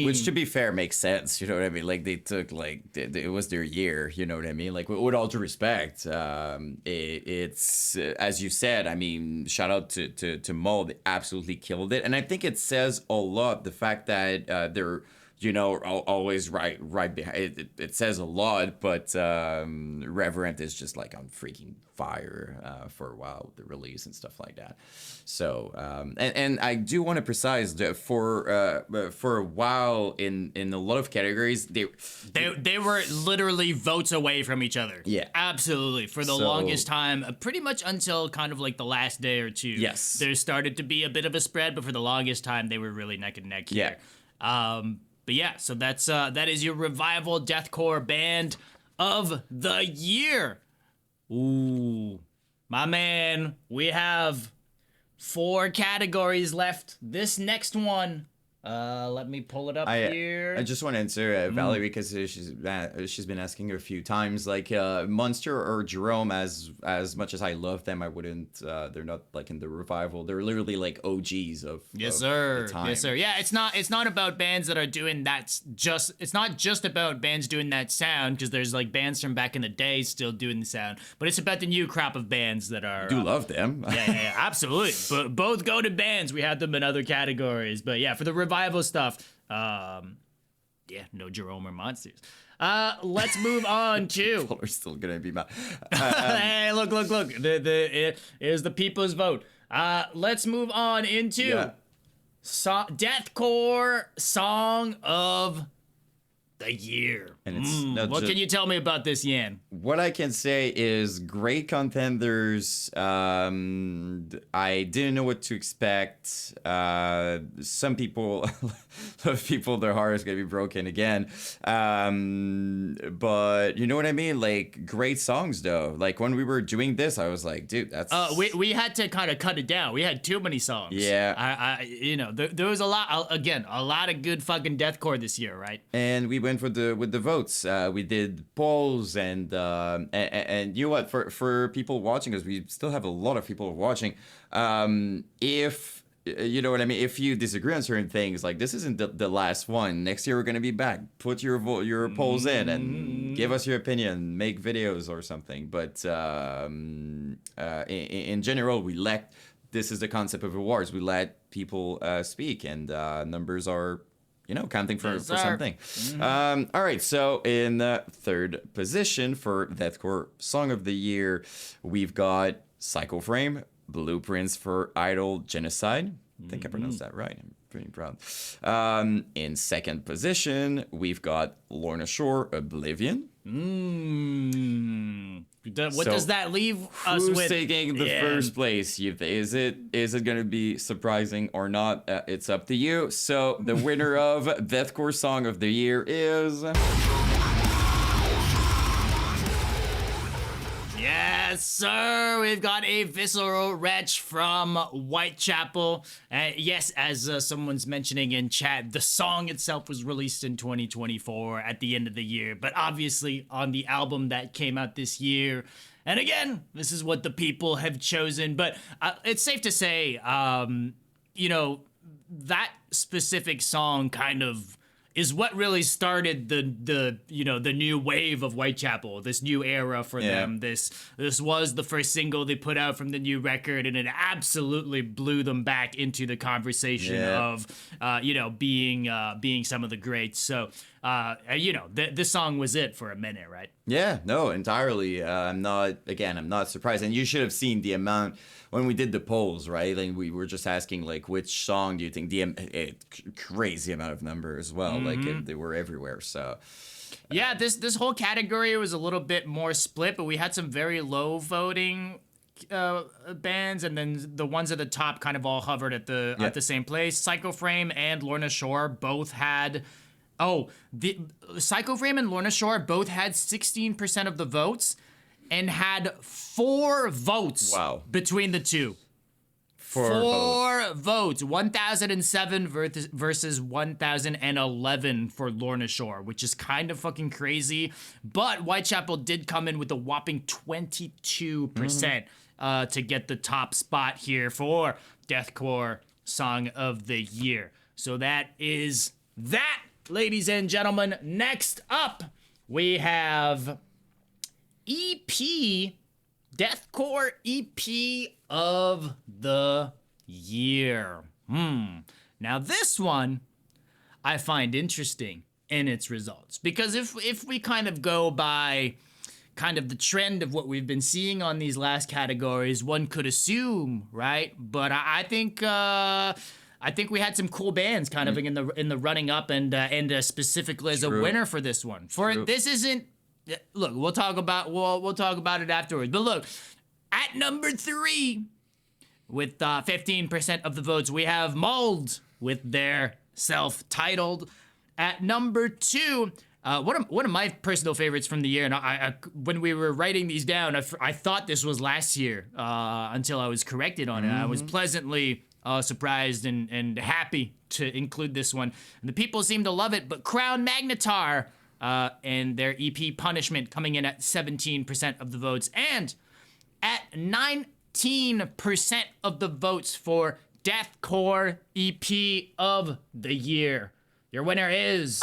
Which, to be fair, makes sense. You know what I mean? Like, they took, it was their year. You know what I mean? Like, with all due respect, it's as you said. I mean, shout out to Mo. They absolutely killed it, and I think it says a lot, the fact that they're always right behind it. It says a lot, but Reverend is just like on freaking fire for a while with the release and stuff like that. So and I do want to precise that for a while in a lot of categories they were literally votes away from each other. Yeah, absolutely. For the longest time, pretty much until kind of like the last day or two. Yes, there started to be a bit of a spread, but for the longest time they were really neck and neck here. Yeah. But yeah, so that is your Revival Deathcore Band of the Year. Ooh, my man, we have 4 categories left. This next one, let me pull it up here. I just want to answer Valerie because she's been asking a few times, like Monster or Jerome. As much as I love them, I wouldn't. They're not like in the Revival. They're literally like OGs of yes, of sir. the time. Yes, sir. Yeah, it's not about bands that are doing that. It's not just about bands doing that sound, because there's like bands from back in the day still doing the sound, but it's about the new crop of bands that are. I do love them. yeah, absolutely. But both go to bands. We had them in other categories, but yeah, for the Revival stuff, no Jerome or Monsters. Let's move on to. People are still gonna be mad. Hey, look. Here's the people's vote. Let's move on into Deathcore Song of the Year. And it's what can you tell me about this, Yan? What I can say is great contenders. I didn't know what to expect. Some people, a lot of people, their heart is gonna be broken again. But you know what I mean? Like, great songs though. Like when we were doing this, I was like, dude, that's. We had to kind of cut it down. We had too many songs. Yeah. There was a lot of good fucking deathcore this year, right? And we went with the votes. We did polls and you know what, for people watching, because we still have a lot of people watching, if you know what I mean, if you disagree on certain things, like this isn't the last one. Next year we're gonna be back. Put your polls in and give us your opinion. Make videos or something. But in general, this is the concept of awards. We let people speak, and numbers are. Counting for something. All right, so in third position for Deathcore Song of the Year, we've got Psycho Frame, Blueprints for Idol Genocide. I think I pronounced that right. I'm pretty proud. In second position, we've got Lorna Shore, Oblivion. What does that leave us with? Who's taking the first place? Is it going to be surprising or not? It's up to you. So the winner of Deathcore Song of the Year is. Yes, sir. We've got a Visceral Wretch from Whitechapel. Yes, as someone's mentioning in chat, the song itself was released in 2024 at the end of the year, but obviously on the album that came out this year. And again, this is what the people have chosen. But it's safe to say, that specific song kind of is what really started the new wave of Whitechapel, this new era for them. This was the first single they put out from the new record, and it absolutely blew them back into the conversation of being some of the greats. So this song was it for a minute, right? Yeah, no, entirely. I'm not surprised. And you should have seen the amount when we did the polls, right? Like we were just asking, like, which song do you think crazy amount of number as well. Like they were everywhere. So yeah, this whole category was a little bit more split, but we had some very low voting bands, and then the ones at the top kind of all hovered at the same place. Psycho Frame and Lorna Shore both had. The Psycho Frame and Lorna Shore both had 16% of the votes and had 4 votes between the two. 4 votes. 1,007 versus 1,011 for Lorna Shore, which is kind of fucking crazy. But Whitechapel did come in with a whopping 22% to get the top spot here for Deathcore Song of the Year. So that is that. Ladies and gentlemen, next up, we have Deathcore EP of the Year. Now this one, I find interesting in its results. Because if we kind of go by kind of the trend of what we've been seeing on these last categories, one could assume, right? But I think we had some cool bands kind of in the running up, and specifically as a winner for this one. This isn't. Look, we'll talk about it afterwards. But look, at number 3, with 15% of the votes, we have Mold with their self-titled. At number 2. One of my personal favorites from the year, and I when we were writing these down, I thought this was last year until I was corrected on it. I was pleasantly surprised and happy to include this one. And the people seem to love it, but Crown Magnetar and their EP Punishment coming in at 17% of the votes, and at 19% of the votes for Deathcore EP of the year. Your winner is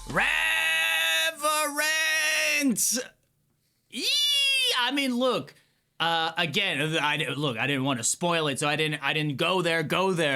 Reverend. I mean, look. Again, I didn't want to spoil it, so I didn't go there.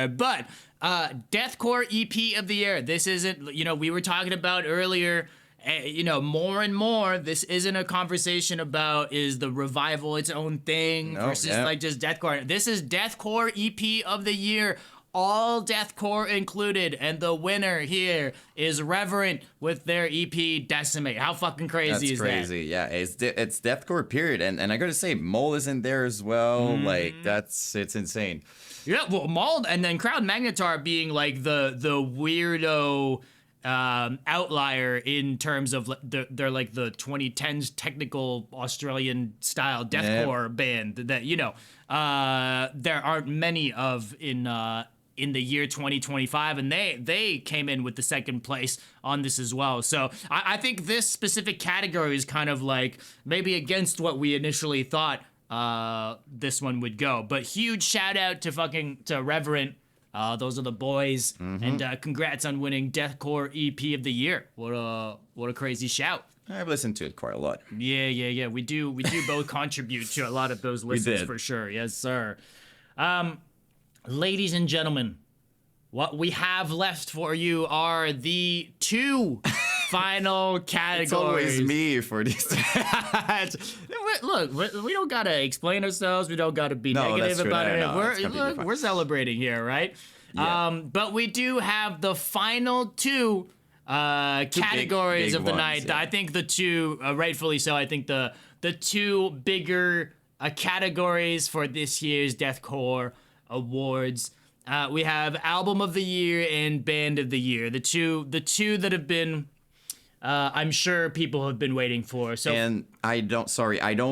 But Deathcore EP of the year. This isn't. We were talking about earlier. More and more, this isn't a conversation about is the revival its own thing versus like just deathcore. This is Deathcore EP of the year. All deathcore included, and the winner here is Reverend with their EP Decimate. How fucking crazy is that? That's crazy, yeah. It's deathcore, period. And I gotta say, Mole is in there as well. Like, it's insane. Yeah, well, Mole, and then Crown Magnetar being like the weirdo outlier in terms of they're like the 2010s technical Australian style deathcore band that there aren't many of in the year 2025, and they came in with the second place on this as well. So I think this specific category is kind of like maybe against what we initially thought this one would go. But huge shout out to Reverend. Those are the boys, and congrats on winning Deathcore EP of the year. What a crazy shout! I've listened to it quite a lot. Yeah. We do both contribute to a lot of those listens for sure. Yes, sir. Ladies and gentlemen, what we have left for you are the 2 final categories. It's always me for these. Look, we don't gotta explain ourselves. We don't gotta be negative about it. We're celebrating here, right? Yeah. But we do have the final 2 categories of the night. Yeah. I think the 2, rightfully so. I think the 2 bigger categories for this year's Deathcore Awards. We have Album of the Year and Band of the Year. The two that have been. I'm sure people have been waiting for. So, and I don't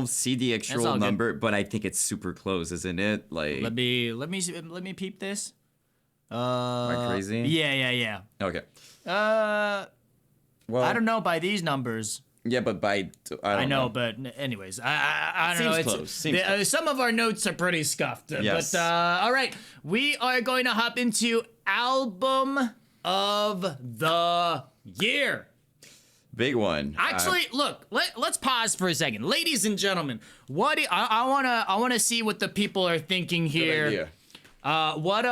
see the actual number, but I think it's super close, isn't it? Like, let me peep this. Am I crazy? Yeah. Okay. Well, I don't know by these numbers. Yeah, but I know, but anyways, I don't know. Seems close. Some of our notes are pretty scuffed. Yes. But all right, we are going to hop into Album of the Year. Big one. Actually, look, let's pause for a second, ladies and gentlemen. I wanna see what the people are thinking here. What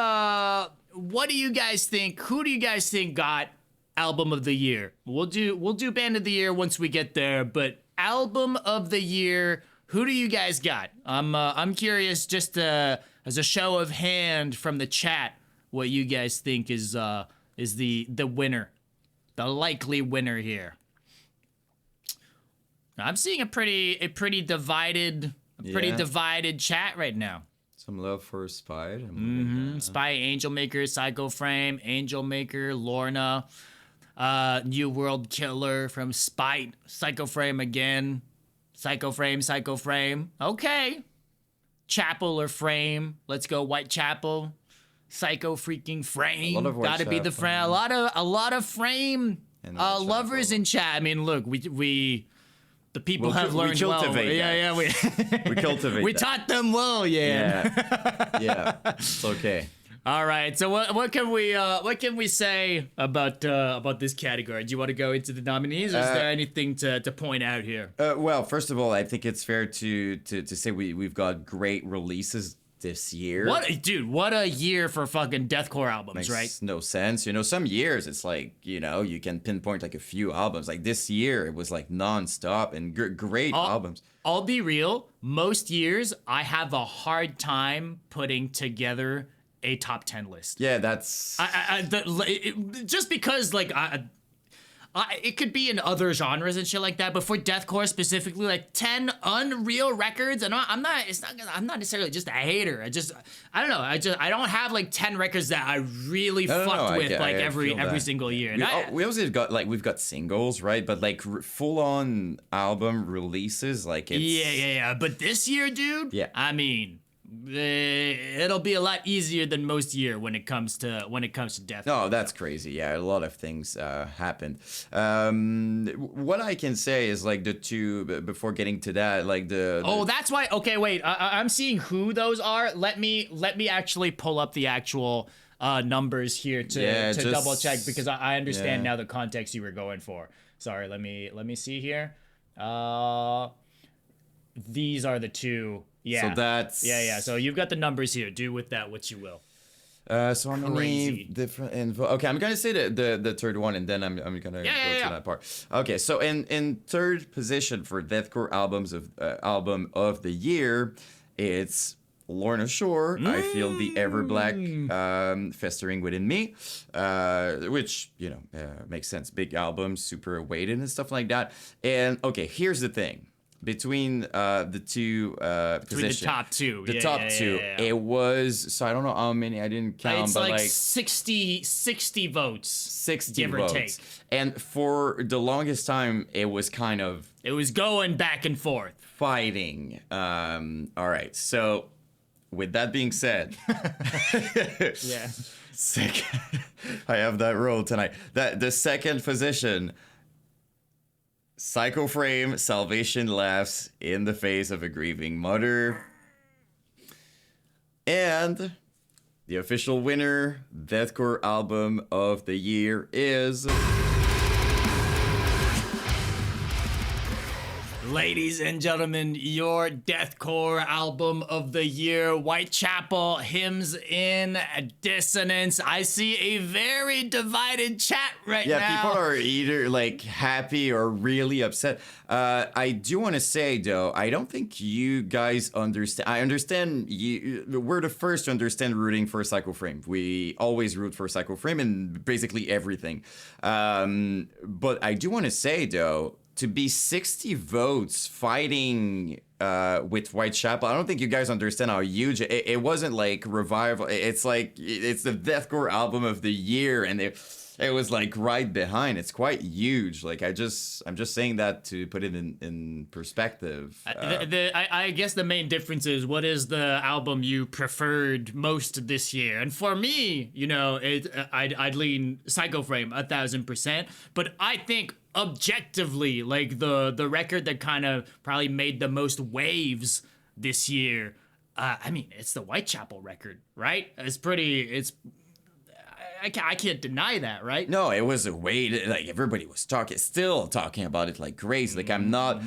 do you guys think? Who do you guys think got Album of the Year? We'll do Band of the Year once we get there, but Album of the Year, who do you guys got? I'm curious, just as a show of hand from the chat, what you guys think is the winner, the likely winner here. I'm seeing a pretty divided chat right now. Some love for Spy. Spy, Angel Maker, Psycho Frame, Angel Maker, Lorna, New World Killer from Spite, Psycho Frame again, Psycho Frame. Okay, Chapel or Frame. Let's go Whitechapel. Psycho freaking Frame. Gotta be the Frame. A lot of Frame lovers in chat. I mean, look, we the people have learned we cultivate well. we cultivate. We taught them well. Yeah. It's okay. All right. So what can we say about this category? Do you want to go into the nominees, or is there anything to point out here? Well, first of all, I think it's fair to say we've got great releases this year. What a year for fucking deathcore albums, Makes right? no sense. Some years it's like, you can pinpoint like a few albums. Like this year, it was like nonstop and great albums. I'll be real. Most years, I have a hard time putting together a top 10 list. Yeah, that's... Just because, like, it could be in other genres and shit like that, but for deathcore specifically, like 10 unreal records, and I'm not necessarily just a hater. I don't know. I don't have like 10 records that I really fucked with every single year. And we also got we've got singles, right? But like full on album releases, like it's... Yeah. But this year, dude. Yeah. I mean, it'll be a lot easier than most year when it comes to death. No, that's crazy. Yeah, a lot of things happened. What I can say is like the two before getting to that, like the that's why. Okay, wait. I'm seeing who those are. Let me actually pull up the actual numbers here to double check, because I understand now the context you were going for. Sorry, let me see here. These are the two. Yeah. So that's... Yeah. So you've got the numbers here. Do with that what you will. So how many different info? Okay, I'm gonna say the third one, and then I'm gonna go to that part. Okay, so in third position for deathcore album of the year, it's Lorna Shore. I feel the ever black festering within me, which makes sense. Big album, super weighted and stuff like that. And okay, here's the thing. Between the two positions, the top two, it was, so I don't know how many, I didn't count, it's but like 60 votes, 60 give votes. or take. And for the longest time, it was going back and forth, fighting. All right, so with that being said, yeah, sick. I have that role tonight. That the second position. Psycho Frame, Salvation Laughs in the Face of a Grieving Mother. And the official winner, Deathcore Album of the Year is... Ladies and gentlemen, your deathcore album of the year, Whitechapel, Hymns in Dissonance. I see a very divided chat now. Yeah, people are either like happy or really upset. I do want to say though, I don't think you guys understand. I understand we're the first to understand rooting for Psycho Frame. We always root for Psycho Frame in basically everything. But I do want to say though, to be 60 votes fighting with Whitechapel, I don't think you guys understand how huge it wasn't. Like revival, it's like it's the deathcore album of the year, and it was like right behind. It's quite huge. Like I'm just saying that to put it in perspective. I guess the main difference is, what is the album you preferred most this year? And for me, I'd lean Psycho Frame 1000%. But I think objectively, like the record that kind of probably made the most waves this year, it's the Whitechapel record, right? I can't deny that, right? No, it was a way to, like, everybody was still talking about it like crazy. Like, I'm not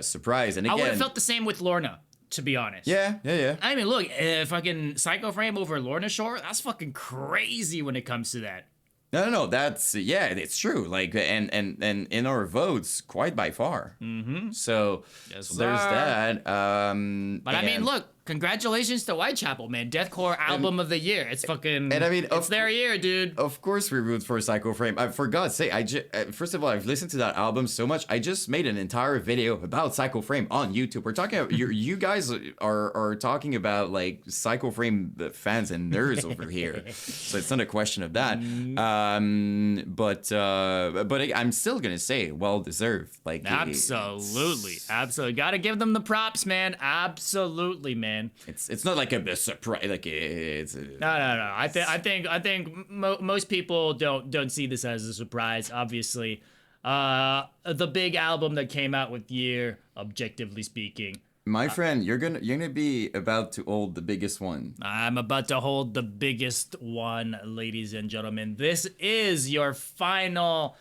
surprised. And again, I would have felt the same with Lorna, to be honest. Yeah. I mean, look, fucking Psycho Frame over Lorna Shore, that's fucking crazy when it comes to that. No, that's, it's true. Like, and in our votes, quite by far. Mm-hmm. So, yes, so there's that. But I mean, look, congratulations to Whitechapel, man. Deathcore album of the year. It's fucking, and I mean, it's their year, dude. Of course we root for Psycho Frame. For God's sake, first of all, I've listened to that album so much. I just made an entire video about Psycho Frame on YouTube. We're talking about, you guys are talking about like Psycho Frame fans and nerds over here. So it's not a question of that. But I'm still gonna say well deserved. Like absolutely. Gotta give them the props, man. Absolutely, man. It's not like a surprise. Like it's no. I think most people don't see this as a surprise. Obviously, the big album that came out with year, objectively speaking. My friend, you're gonna be about to hold the biggest one. I'm about to hold the biggest one, ladies and gentlemen. This is your final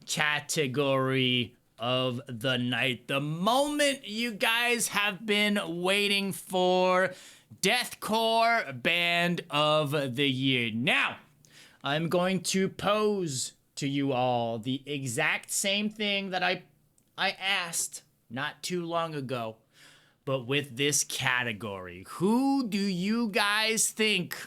category of the night. The moment you guys have been waiting for. Deathcore Band of the Year. Now, I'm going to pose to you all the exact same thing that I asked not too long ago, but with this category. Who do you guys think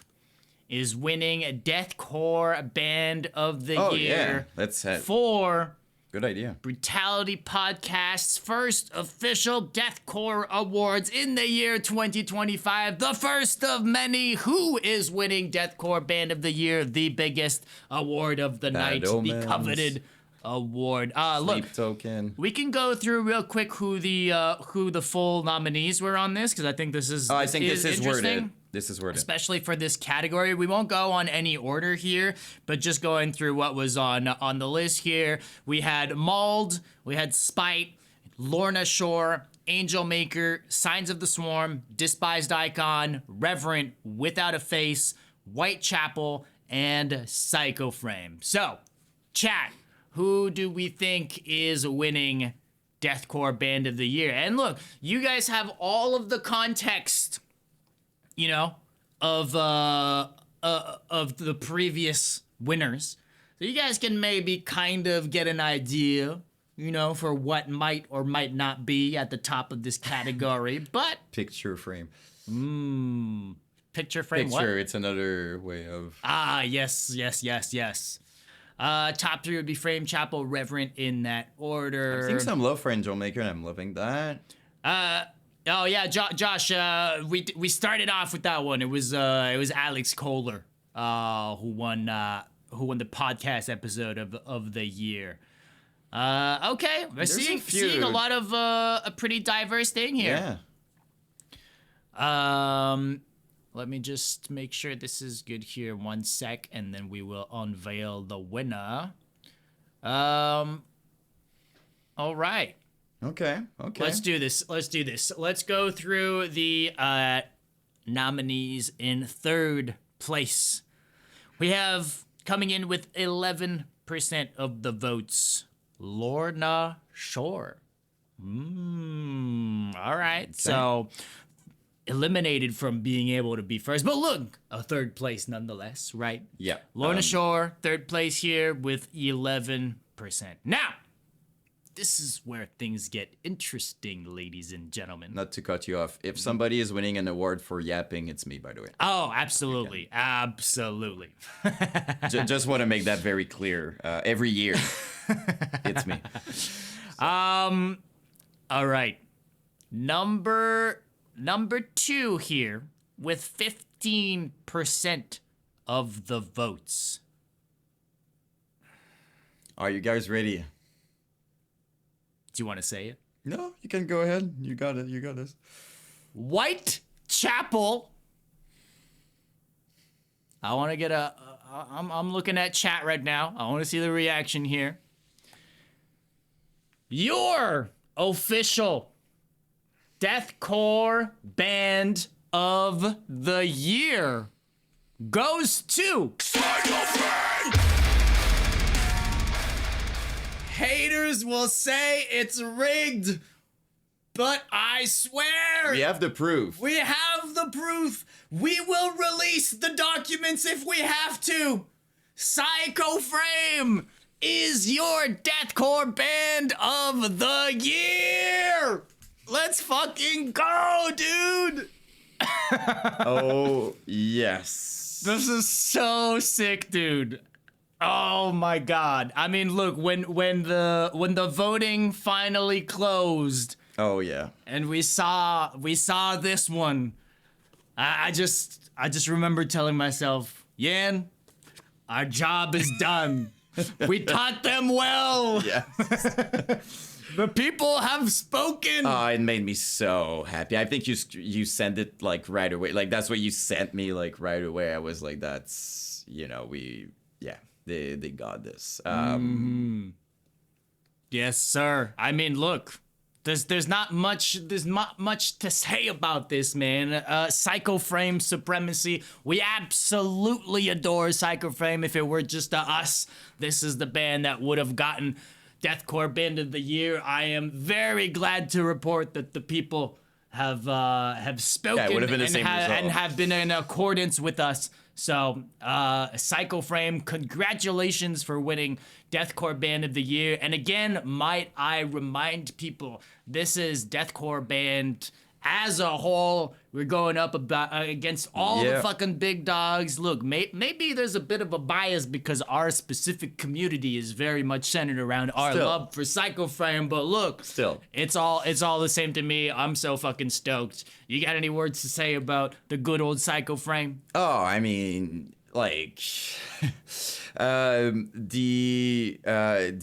is winning a Deathcore Band of the Year? Yeah, that's it. For Good idea. Brutality Podcast's first official Deathcore Awards in the year 2025. The first of many. Who is winning Deathcore Band of the Year? The biggest award of the night. Omens. The coveted award. Look, Sleep Token. we can go through real quick who the full nominees were on this, because I think this is Oh, I think this is interesting. worded. This is worded. Especially for this category. We won't go on any order here, but just going through what was on the list here. We had Mauled, we had Spite, Lorna Shore, Angel Maker, Signs of the Swarm, Despised Icon, Reverent, Without a Face, Whitechapel, and Psycho Frame. So, chat, who do we think is winning Deathcore Band of the Year? And look, you guys have all of the context, you know, of the previous winners. So you guys can maybe kind of get an idea, you know, for what might or might not be at the top of this category. But Picture frame. picture frame, Picture, what? it's another way of... Yes. Top three would be Frame, Chapel, Reverent in that order. I think some love for Angel Maker, and I'm loving that. Oh yeah, Josh. We started off with that one. It was Alex Kohler who won the podcast episode of the year. Okay, we're seeing a lot of a pretty diverse thing here. Yeah. Let me just make sure this is good here. 1 sec, and then we will unveil the winner. All right. Okay. Let's do this. Let's go through the nominees in third place. We have, coming in with 11% of the votes, Lorna Shore. All right. Okay. So, eliminated from being able to be first. But look, a third place nonetheless, right? Yeah. Lorna Shore, third place here with 11%. Now, this is where things get interesting, ladies and gentlemen. Not to cut you off. If somebody is winning an award for yapping, it's me, by the way. Oh, absolutely. Absolutely. Just want to make that very clear. Every year, it's me. All right. Number 2 here with 15% of the votes. Are you guys ready? Do you want to say it? No, you can go ahead. You got it. You got this. Whitechapel. I want to get I'm looking at chat right now. I want to see the reaction here. Your official Deathcore Band of the Year goes to... Haters will say it's rigged, but I swear... We have the proof. We have the proof. We will release the documents if we have to. Psycho Frame is your Deathcore Band of the Year. Let's fucking go, dude. Oh, yes. This is so sick, dude. Oh my God. I mean, look, when the voting finally closed. Oh yeah. And we saw this one. I just remember telling myself, Yan, our job is done. We taught them well. Yeah. The people have spoken. Oh, it made me so happy. I think you sent it like right away. Like that's what you sent me like right away. I was like, that's They got this. Yes, sir. I mean, look, there's not much to say about this, man. Psycho Frame supremacy. We absolutely adore Psycho Frame. If it were just us, this is the band that would have gotten Deathcore Band of the Year. I am very glad to report that the people have spoken Yeah, it would have been the and, same result. and have been in accordance with us. So, Psycho Frame, congratulations for winning Deathcore Band of the Year. And again, might I remind people, this is Deathcore Band as a whole. We're going up against all the fucking big dogs. Look, maybe there's a bit of a bias because our specific community is very much centered around our love for Psycho Frame. But look, it's all the same to me. I'm so fucking stoked. You got any words to say about the good old Psycho Frame? Oh, I mean, like, the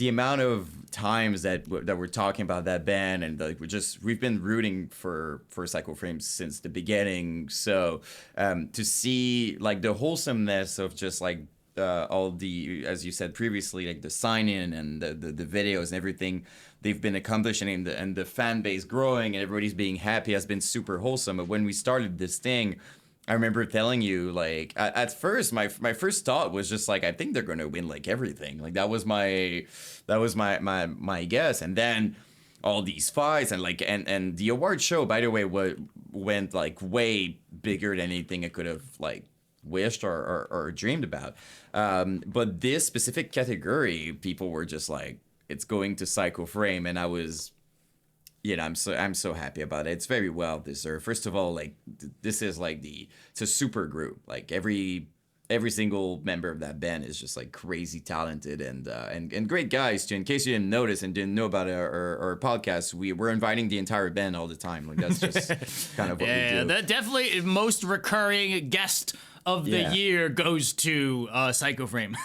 amount of times that we're talking about that band, and like we've been rooting for Psycho Frames since the beginning. So to see like the wholesomeness of just like all the, as you said previously, like the sign-in and the videos and everything they've been accomplishing, and the fan base growing and everybody's being happy has been super wholesome. But when we started this thing, I remember telling you, like, at first, my first thought was just like, I think they're gonna win like everything. Like that was my guess. And then all these fights and like and the award show, by the way, went like way bigger than anything I could have like wished or dreamed about. But this specific category, people were just like, it's going to Psycho Frame, and I was. I'm so happy about it. It's very well deserved. First of all, like this is like it's a super group. Like every single member of that band is just like crazy talented and great guys too. In case you didn't notice and didn't know about our podcast, we're inviting the entire band all the time. Like that's just kind of what we do. Yeah, that definitely most recurring guest of the year goes to Psycho Frame.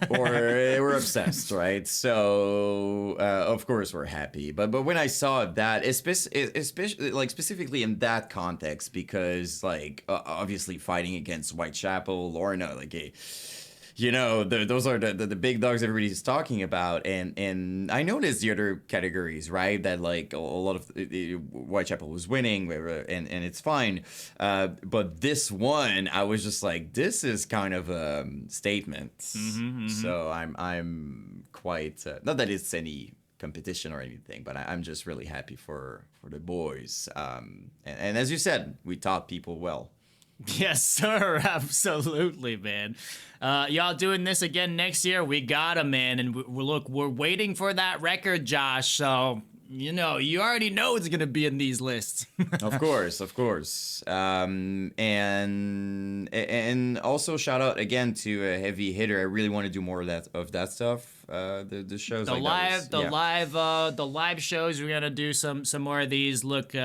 Or we're obsessed, right? So of course we're happy. But when I saw that, especially like specifically in that context, because like obviously fighting against Whitechapel, Lorna, like those are the big dogs everybody's talking about, and I noticed the other categories, right? That like a lot of Whitechapel was winning, and it's fine. But this one, I was just like, this is kind of a statement. So I'm quite not that it's any competition or anything, but I'm just really happy for the boys. And as you said, we taught people well. Yes, sir. Absolutely, man. Y'all doing this again next year? We got 'em, man. And we're waiting for that record, Josh. So, you already know it's going to be in these lists. Of course. And also shout out again to a heavy hitter. I really want to do more of that stuff. The shows, the live shows. We're going to do some more of these. Look,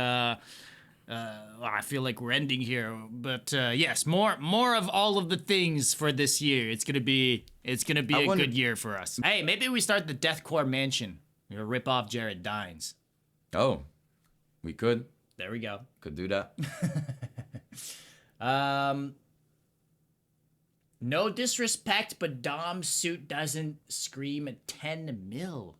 I feel like we're ending here, but yes, more of all of the things for this year. It's gonna be a good year for us. Hey, maybe we start the Deathcore Mansion. We're gonna rip off Jared Dines. Oh, we could. There we go. Could do that. No disrespect, but Dom's suit doesn't scream at 10 mil.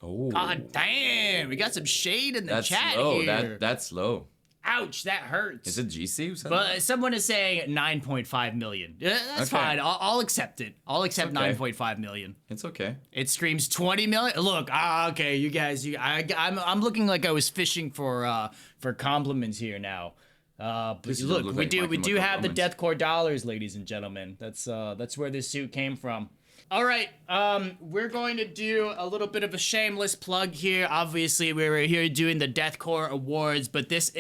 Oh, God damn! We got some shade in the chat low. here. That's low. Ouch, that hurts. Is it GC? Or something? But someone is saying 9.5 million. That's fine. I'll accept it. I'll accept 9.5 million. It's okay. It screams 20 million. Look, okay, you guys. I'm looking like I was fishing for compliments here now. But look, we do have the Deathcore dollars, ladies and gentlemen. That's where this suit came from. All right, we're going to do a little bit of a shameless plug here. Obviously, we were here doing the Deathcore Awards, but this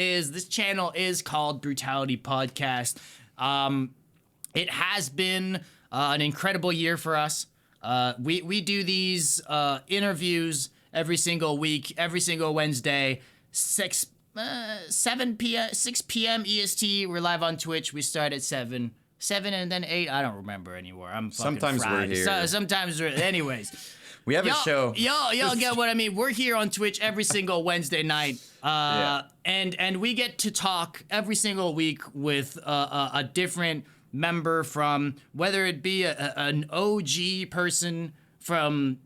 channel is called Brutality Podcast. It has been an incredible year for us. We do these interviews every single week, every single Wednesday, 6 p.m. EST. We're live on Twitch. We start at 7 and then 8. I don't remember anymore. I'm fucking sometimes fried. we're here. Sometimes we're. Anyways, we have a show. Y'all get what I mean. We're here on Twitch every single Wednesday night. And we get to talk every single week with a different member from, whether it be an OG person from,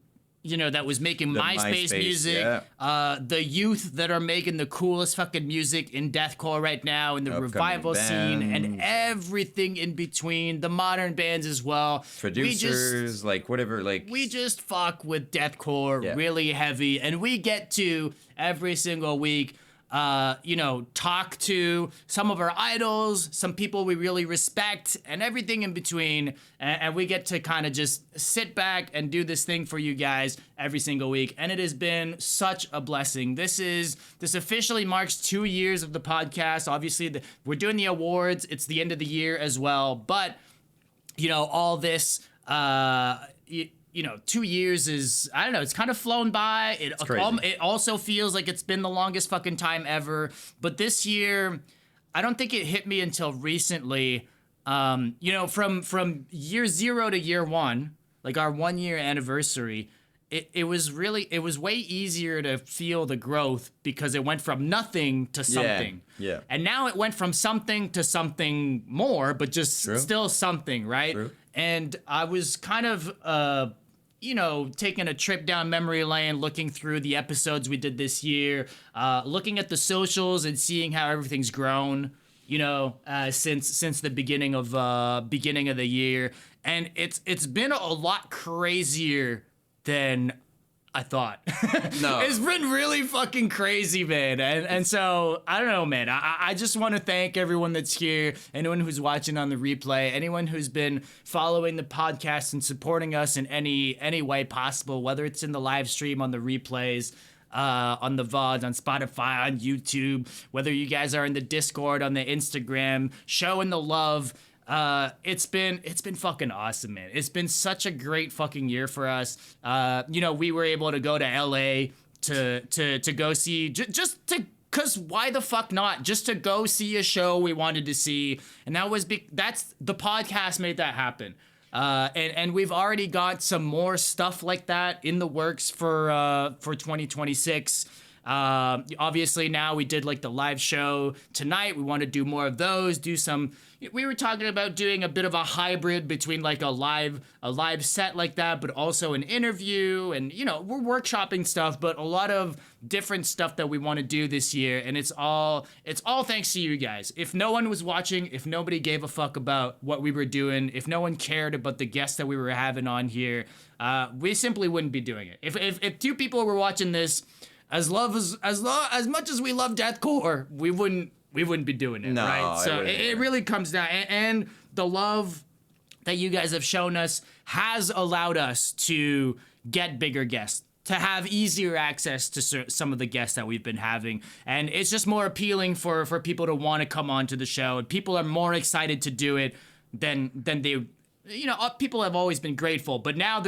that was making MySpace music, the youth that are making the coolest fucking music in deathcore right now, in the revival scene, and everything in between, the modern bands as well. Producers, whatever. We just fuck with deathcore really heavy, and we get to every single week talk to some of our idols, some people we really respect, and everything in between. And we get to kind of just sit back and do this thing for you guys every single week. And it has been such a blessing. This officially marks 2 years of the podcast. Obviously, we're doing the awards. It's the end of the year as well. But, all this, 2 years is, I don't know, it's kind of flown by. It also feels like it's been the longest fucking time ever. But this year, I don't think it hit me until recently. From year 0 to year 1, like our 1 year anniversary, it was way easier to feel the growth because it went from nothing to something. Yeah. And now it went from something to something more, but just still something, right? True. And I was kind of, taking a trip down memory lane, looking through the episodes we did this year, looking at the socials and seeing how everything's grown, since the beginning of the year. And it's been a lot crazier than I thought. No. It's been really fucking crazy, man. And so, I don't know, man. I just want to thank everyone that's here, anyone who's watching on the replay, anyone who's been following the podcast and supporting us in any way possible, whether it's in the live stream, on the replays, on the VODs, on Spotify, on YouTube, whether you guys are in the Discord, on the Instagram, showing the love. It's been fucking awesome, man. It's been such a great fucking year for us. We were able to go to LA to go see, cause why the fuck not? Just to go see a show we wanted to see. And that's the podcast made that happen. And we've already got some more stuff like that in the works for 2026. Obviously now we did like the live show tonight. We want to do more of those, we were talking about doing a bit of a hybrid between like a live set like that, but also an interview, and we're workshopping stuff, but a lot of different stuff that we want to do this year. And it's all thanks to you guys. If no one was watching, if nobody gave a fuck about what we were doing, if no one cared about the guests that we were having on here, we simply wouldn't be doing it. If 2 people were watching this, as much as we love deathcore, we wouldn't be doing it, right? So it really comes down, and the love that you guys have shown us has allowed us to get bigger guests, to have easier access to some of the guests that we've been having, and it's just more appealing for people to want to come onto the show, and people are more excited to do it than they, people have always been grateful, but now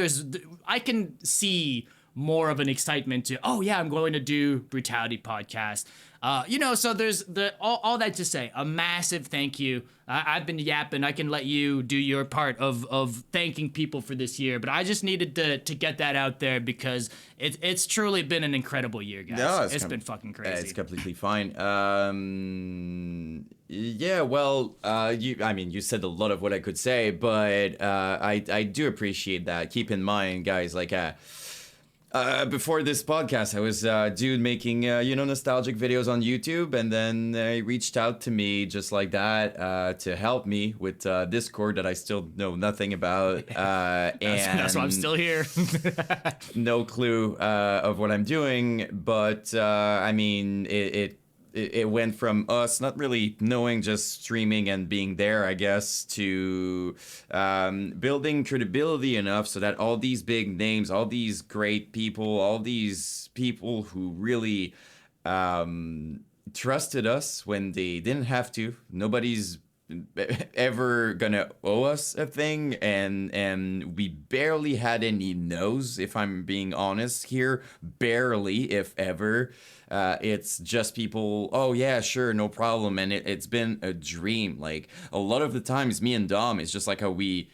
I can see more of an excitement to, I'm going to do Brutality Podcast. So there's all that to say, a massive thank you. I've been yapping. I can let you do your part of thanking people for this year, but I just needed to get that out there because it's truly been an incredible year, guys. No, it's been fucking crazy. It's completely fine. You said a lot of what I could say, but I do appreciate that. Keep in mind, guys, like, before this podcast, I was making nostalgic videos on YouTube, and then they reached out to me just like that to help me with Discord that I still know nothing about, and that's why I'm still here. No clue of what I'm doing, but it went from us not really knowing, just streaming and being there, I guess, to building credibility enough so that all these big names, all these great people, all these people who really trusted us when they didn't have to. Nobody's ever gonna owe us a thing, and we barely had any no's, if I'm being honest here. Barely, if ever. It's just people, oh yeah, sure, no problem. And it's been a dream. Like, a lot of the times, me and Dom, it's just like how we're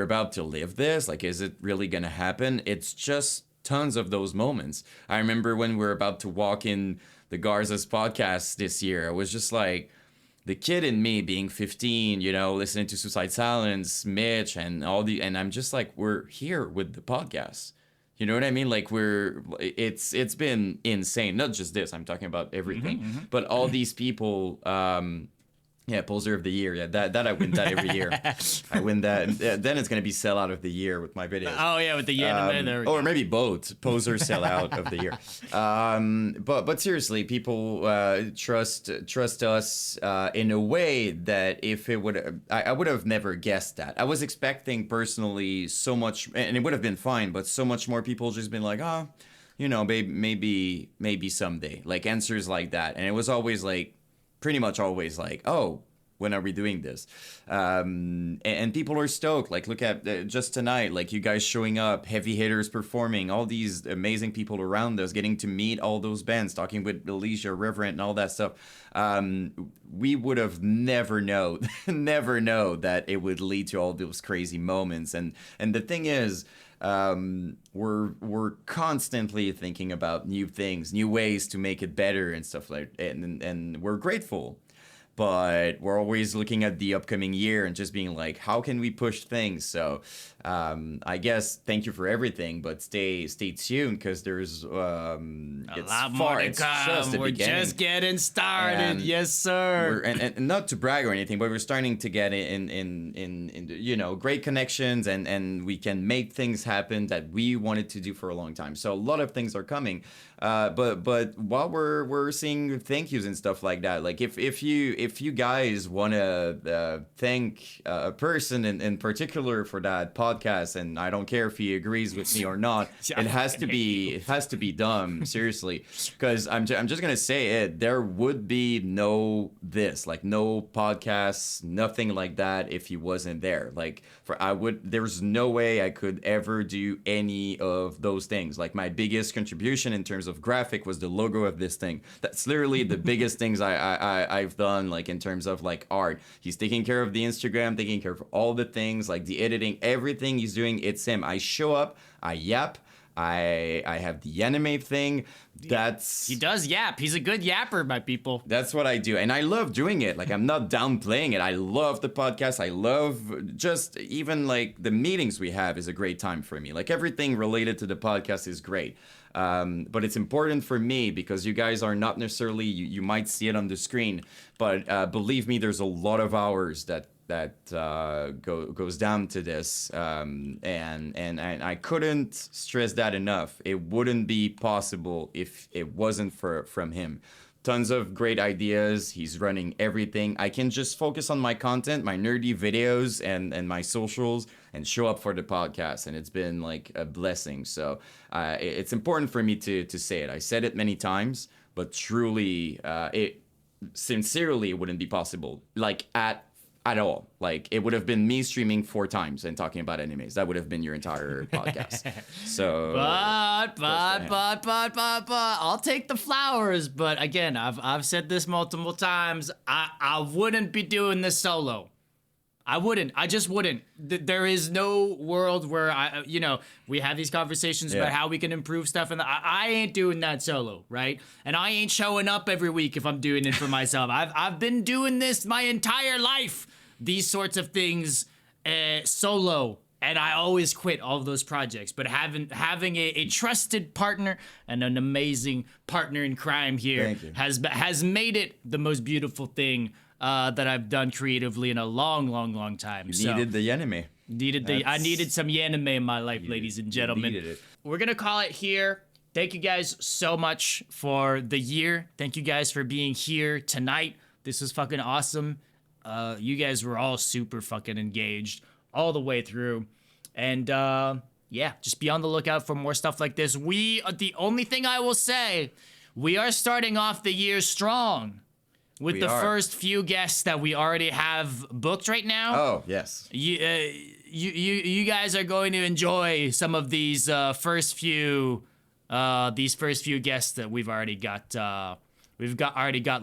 about to live this. Like, is it really gonna happen? It's just tons of those moments. I remember when we were about to walk in the Garza's podcast this year, I was just like, the kid in me being 15, listening to Suicide Silence, Mitch, and and I'm just like, we're here with the podcast. You know what I mean? Like, it's been insane. Not just this, I'm talking about everything. But all these people, Yeah, poser of the year. Yeah, that I win that every year. I win that. And then it's gonna be sellout of the year with my videos. Oh yeah, with the anime there. Or maybe both. Poser sellout of the year. But seriously, people trust us in a way that if it would, I would have never guessed that. I was expecting personally so much, and it would have been fine, but so much more people just been like, maybe someday, like answers like that, and it was always like. Pretty much always like, oh, when are we doing this? And people are stoked. Like, look at just tonight, like you guys showing up, heavy hitters performing, all these amazing people around us, getting to meet all those bands, talking with Alicia, Reverend, and all that stuff. We would have never know that it would lead to all those crazy moments. And the thing is, we're constantly thinking about new things, new ways to make it better and stuff like that. And we're grateful, but we're always looking at the upcoming year and just being like, how can we push things? So I guess thank you for everything, but stay tuned because there's a lot more to come. We're just getting started. And yes, sir. And not to brag or anything, but we're starting to get in great connections and we can make things happen that we wanted to do for a long time. So a lot of things are coming. But while we're seeing thank yous and stuff like that, like if you guys want to thank a person in particular for that podcast, and I don't care if he agrees with me or not, it has to be done seriously, because I'm just gonna say it. There would be no podcasts, nothing like that if he wasn't there. Like there's no way I could ever do any of those things. Like my biggest contribution in terms of graphic was the logo of this thing. That's literally the biggest things I've done, like in terms of like art. He's taking care of the Instagram, taking care of all the things, like the editing, everything he's doing, it's him. I show up, I yap, I have the anime thing. He does yap. He's a good yapper, my people. That's what I do. And I love doing it. Like, I'm not downplaying it. I love the podcast. I love just even like the meetings we have is a great time for me. Like everything related to the podcast is great. But it's important for me because you guys are not necessarily, you might see it on the screen, but believe me, there's a lot of hours that goes down to this, and I couldn't stress that enough. It wouldn't be possible if it wasn't from him. Tons of great ideas. He's running everything. I can just focus on my content, my nerdy videos, and my socials, and show up for the podcast. And it's been like a blessing. So it's important for me to say it. I said it many times, but truly, it sincerely wouldn't be possible. Like at all. Like it would have been me streaming 4 times and talking about animes. That would have been your entire podcast. So but I'll take the flowers. But again, I've said this multiple times. I wouldn't be doing this solo. I wouldn't. I just wouldn't. There is no world where we have these conversations about how we can improve stuff, and I ain't doing that solo, right? And I ain't showing up every week if I'm doing it for myself. I've been doing this my entire life. These sorts of things solo, and I always quit all of those projects. But having a trusted partner and an amazing partner in crime here has made it the most beautiful thing that I've done creatively in a long time. You needed the anime. I needed some anime in my life, ladies and gentlemen. You needed it. We're gonna call it here. Thank you guys so much for the year. Thank you guys for being here tonight. This was fucking awesome. You guys were all super fucking engaged all the way through. And just be on the lookout for more stuff like this. The only thing I will say, we are starting off the year strong with first few guests that we already have booked right now. Oh, yes. You guys are going to enjoy some of these first few guests that we've already got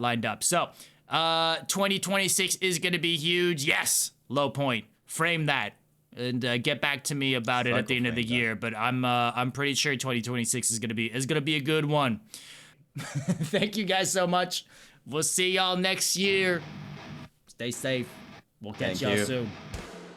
lined up. So 2026 is going to be huge. Yes, low point. Frame that and get back to me about it at the end of the year. But I'm pretty sure 2026 is going to be a good one. Thank you guys so much. We'll see y'all next year. Stay safe. We'll catch y'all soon.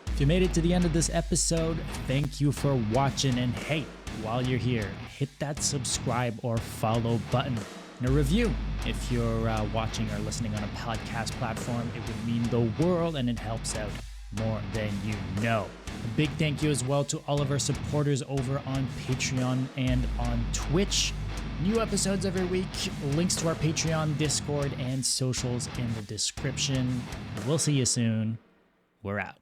If you made it to the end of this episode, thank you for watching. And hey, while you're here, hit that subscribe or follow button. and a review. If you're watching or listening on a podcast platform, it would mean the world, and it helps out more than you know. A big thank you as well to all of our supporters over on Patreon and on Twitch. New episodes every week, links to our Patreon, Discord, and socials in the description. We'll see you soon. We're out.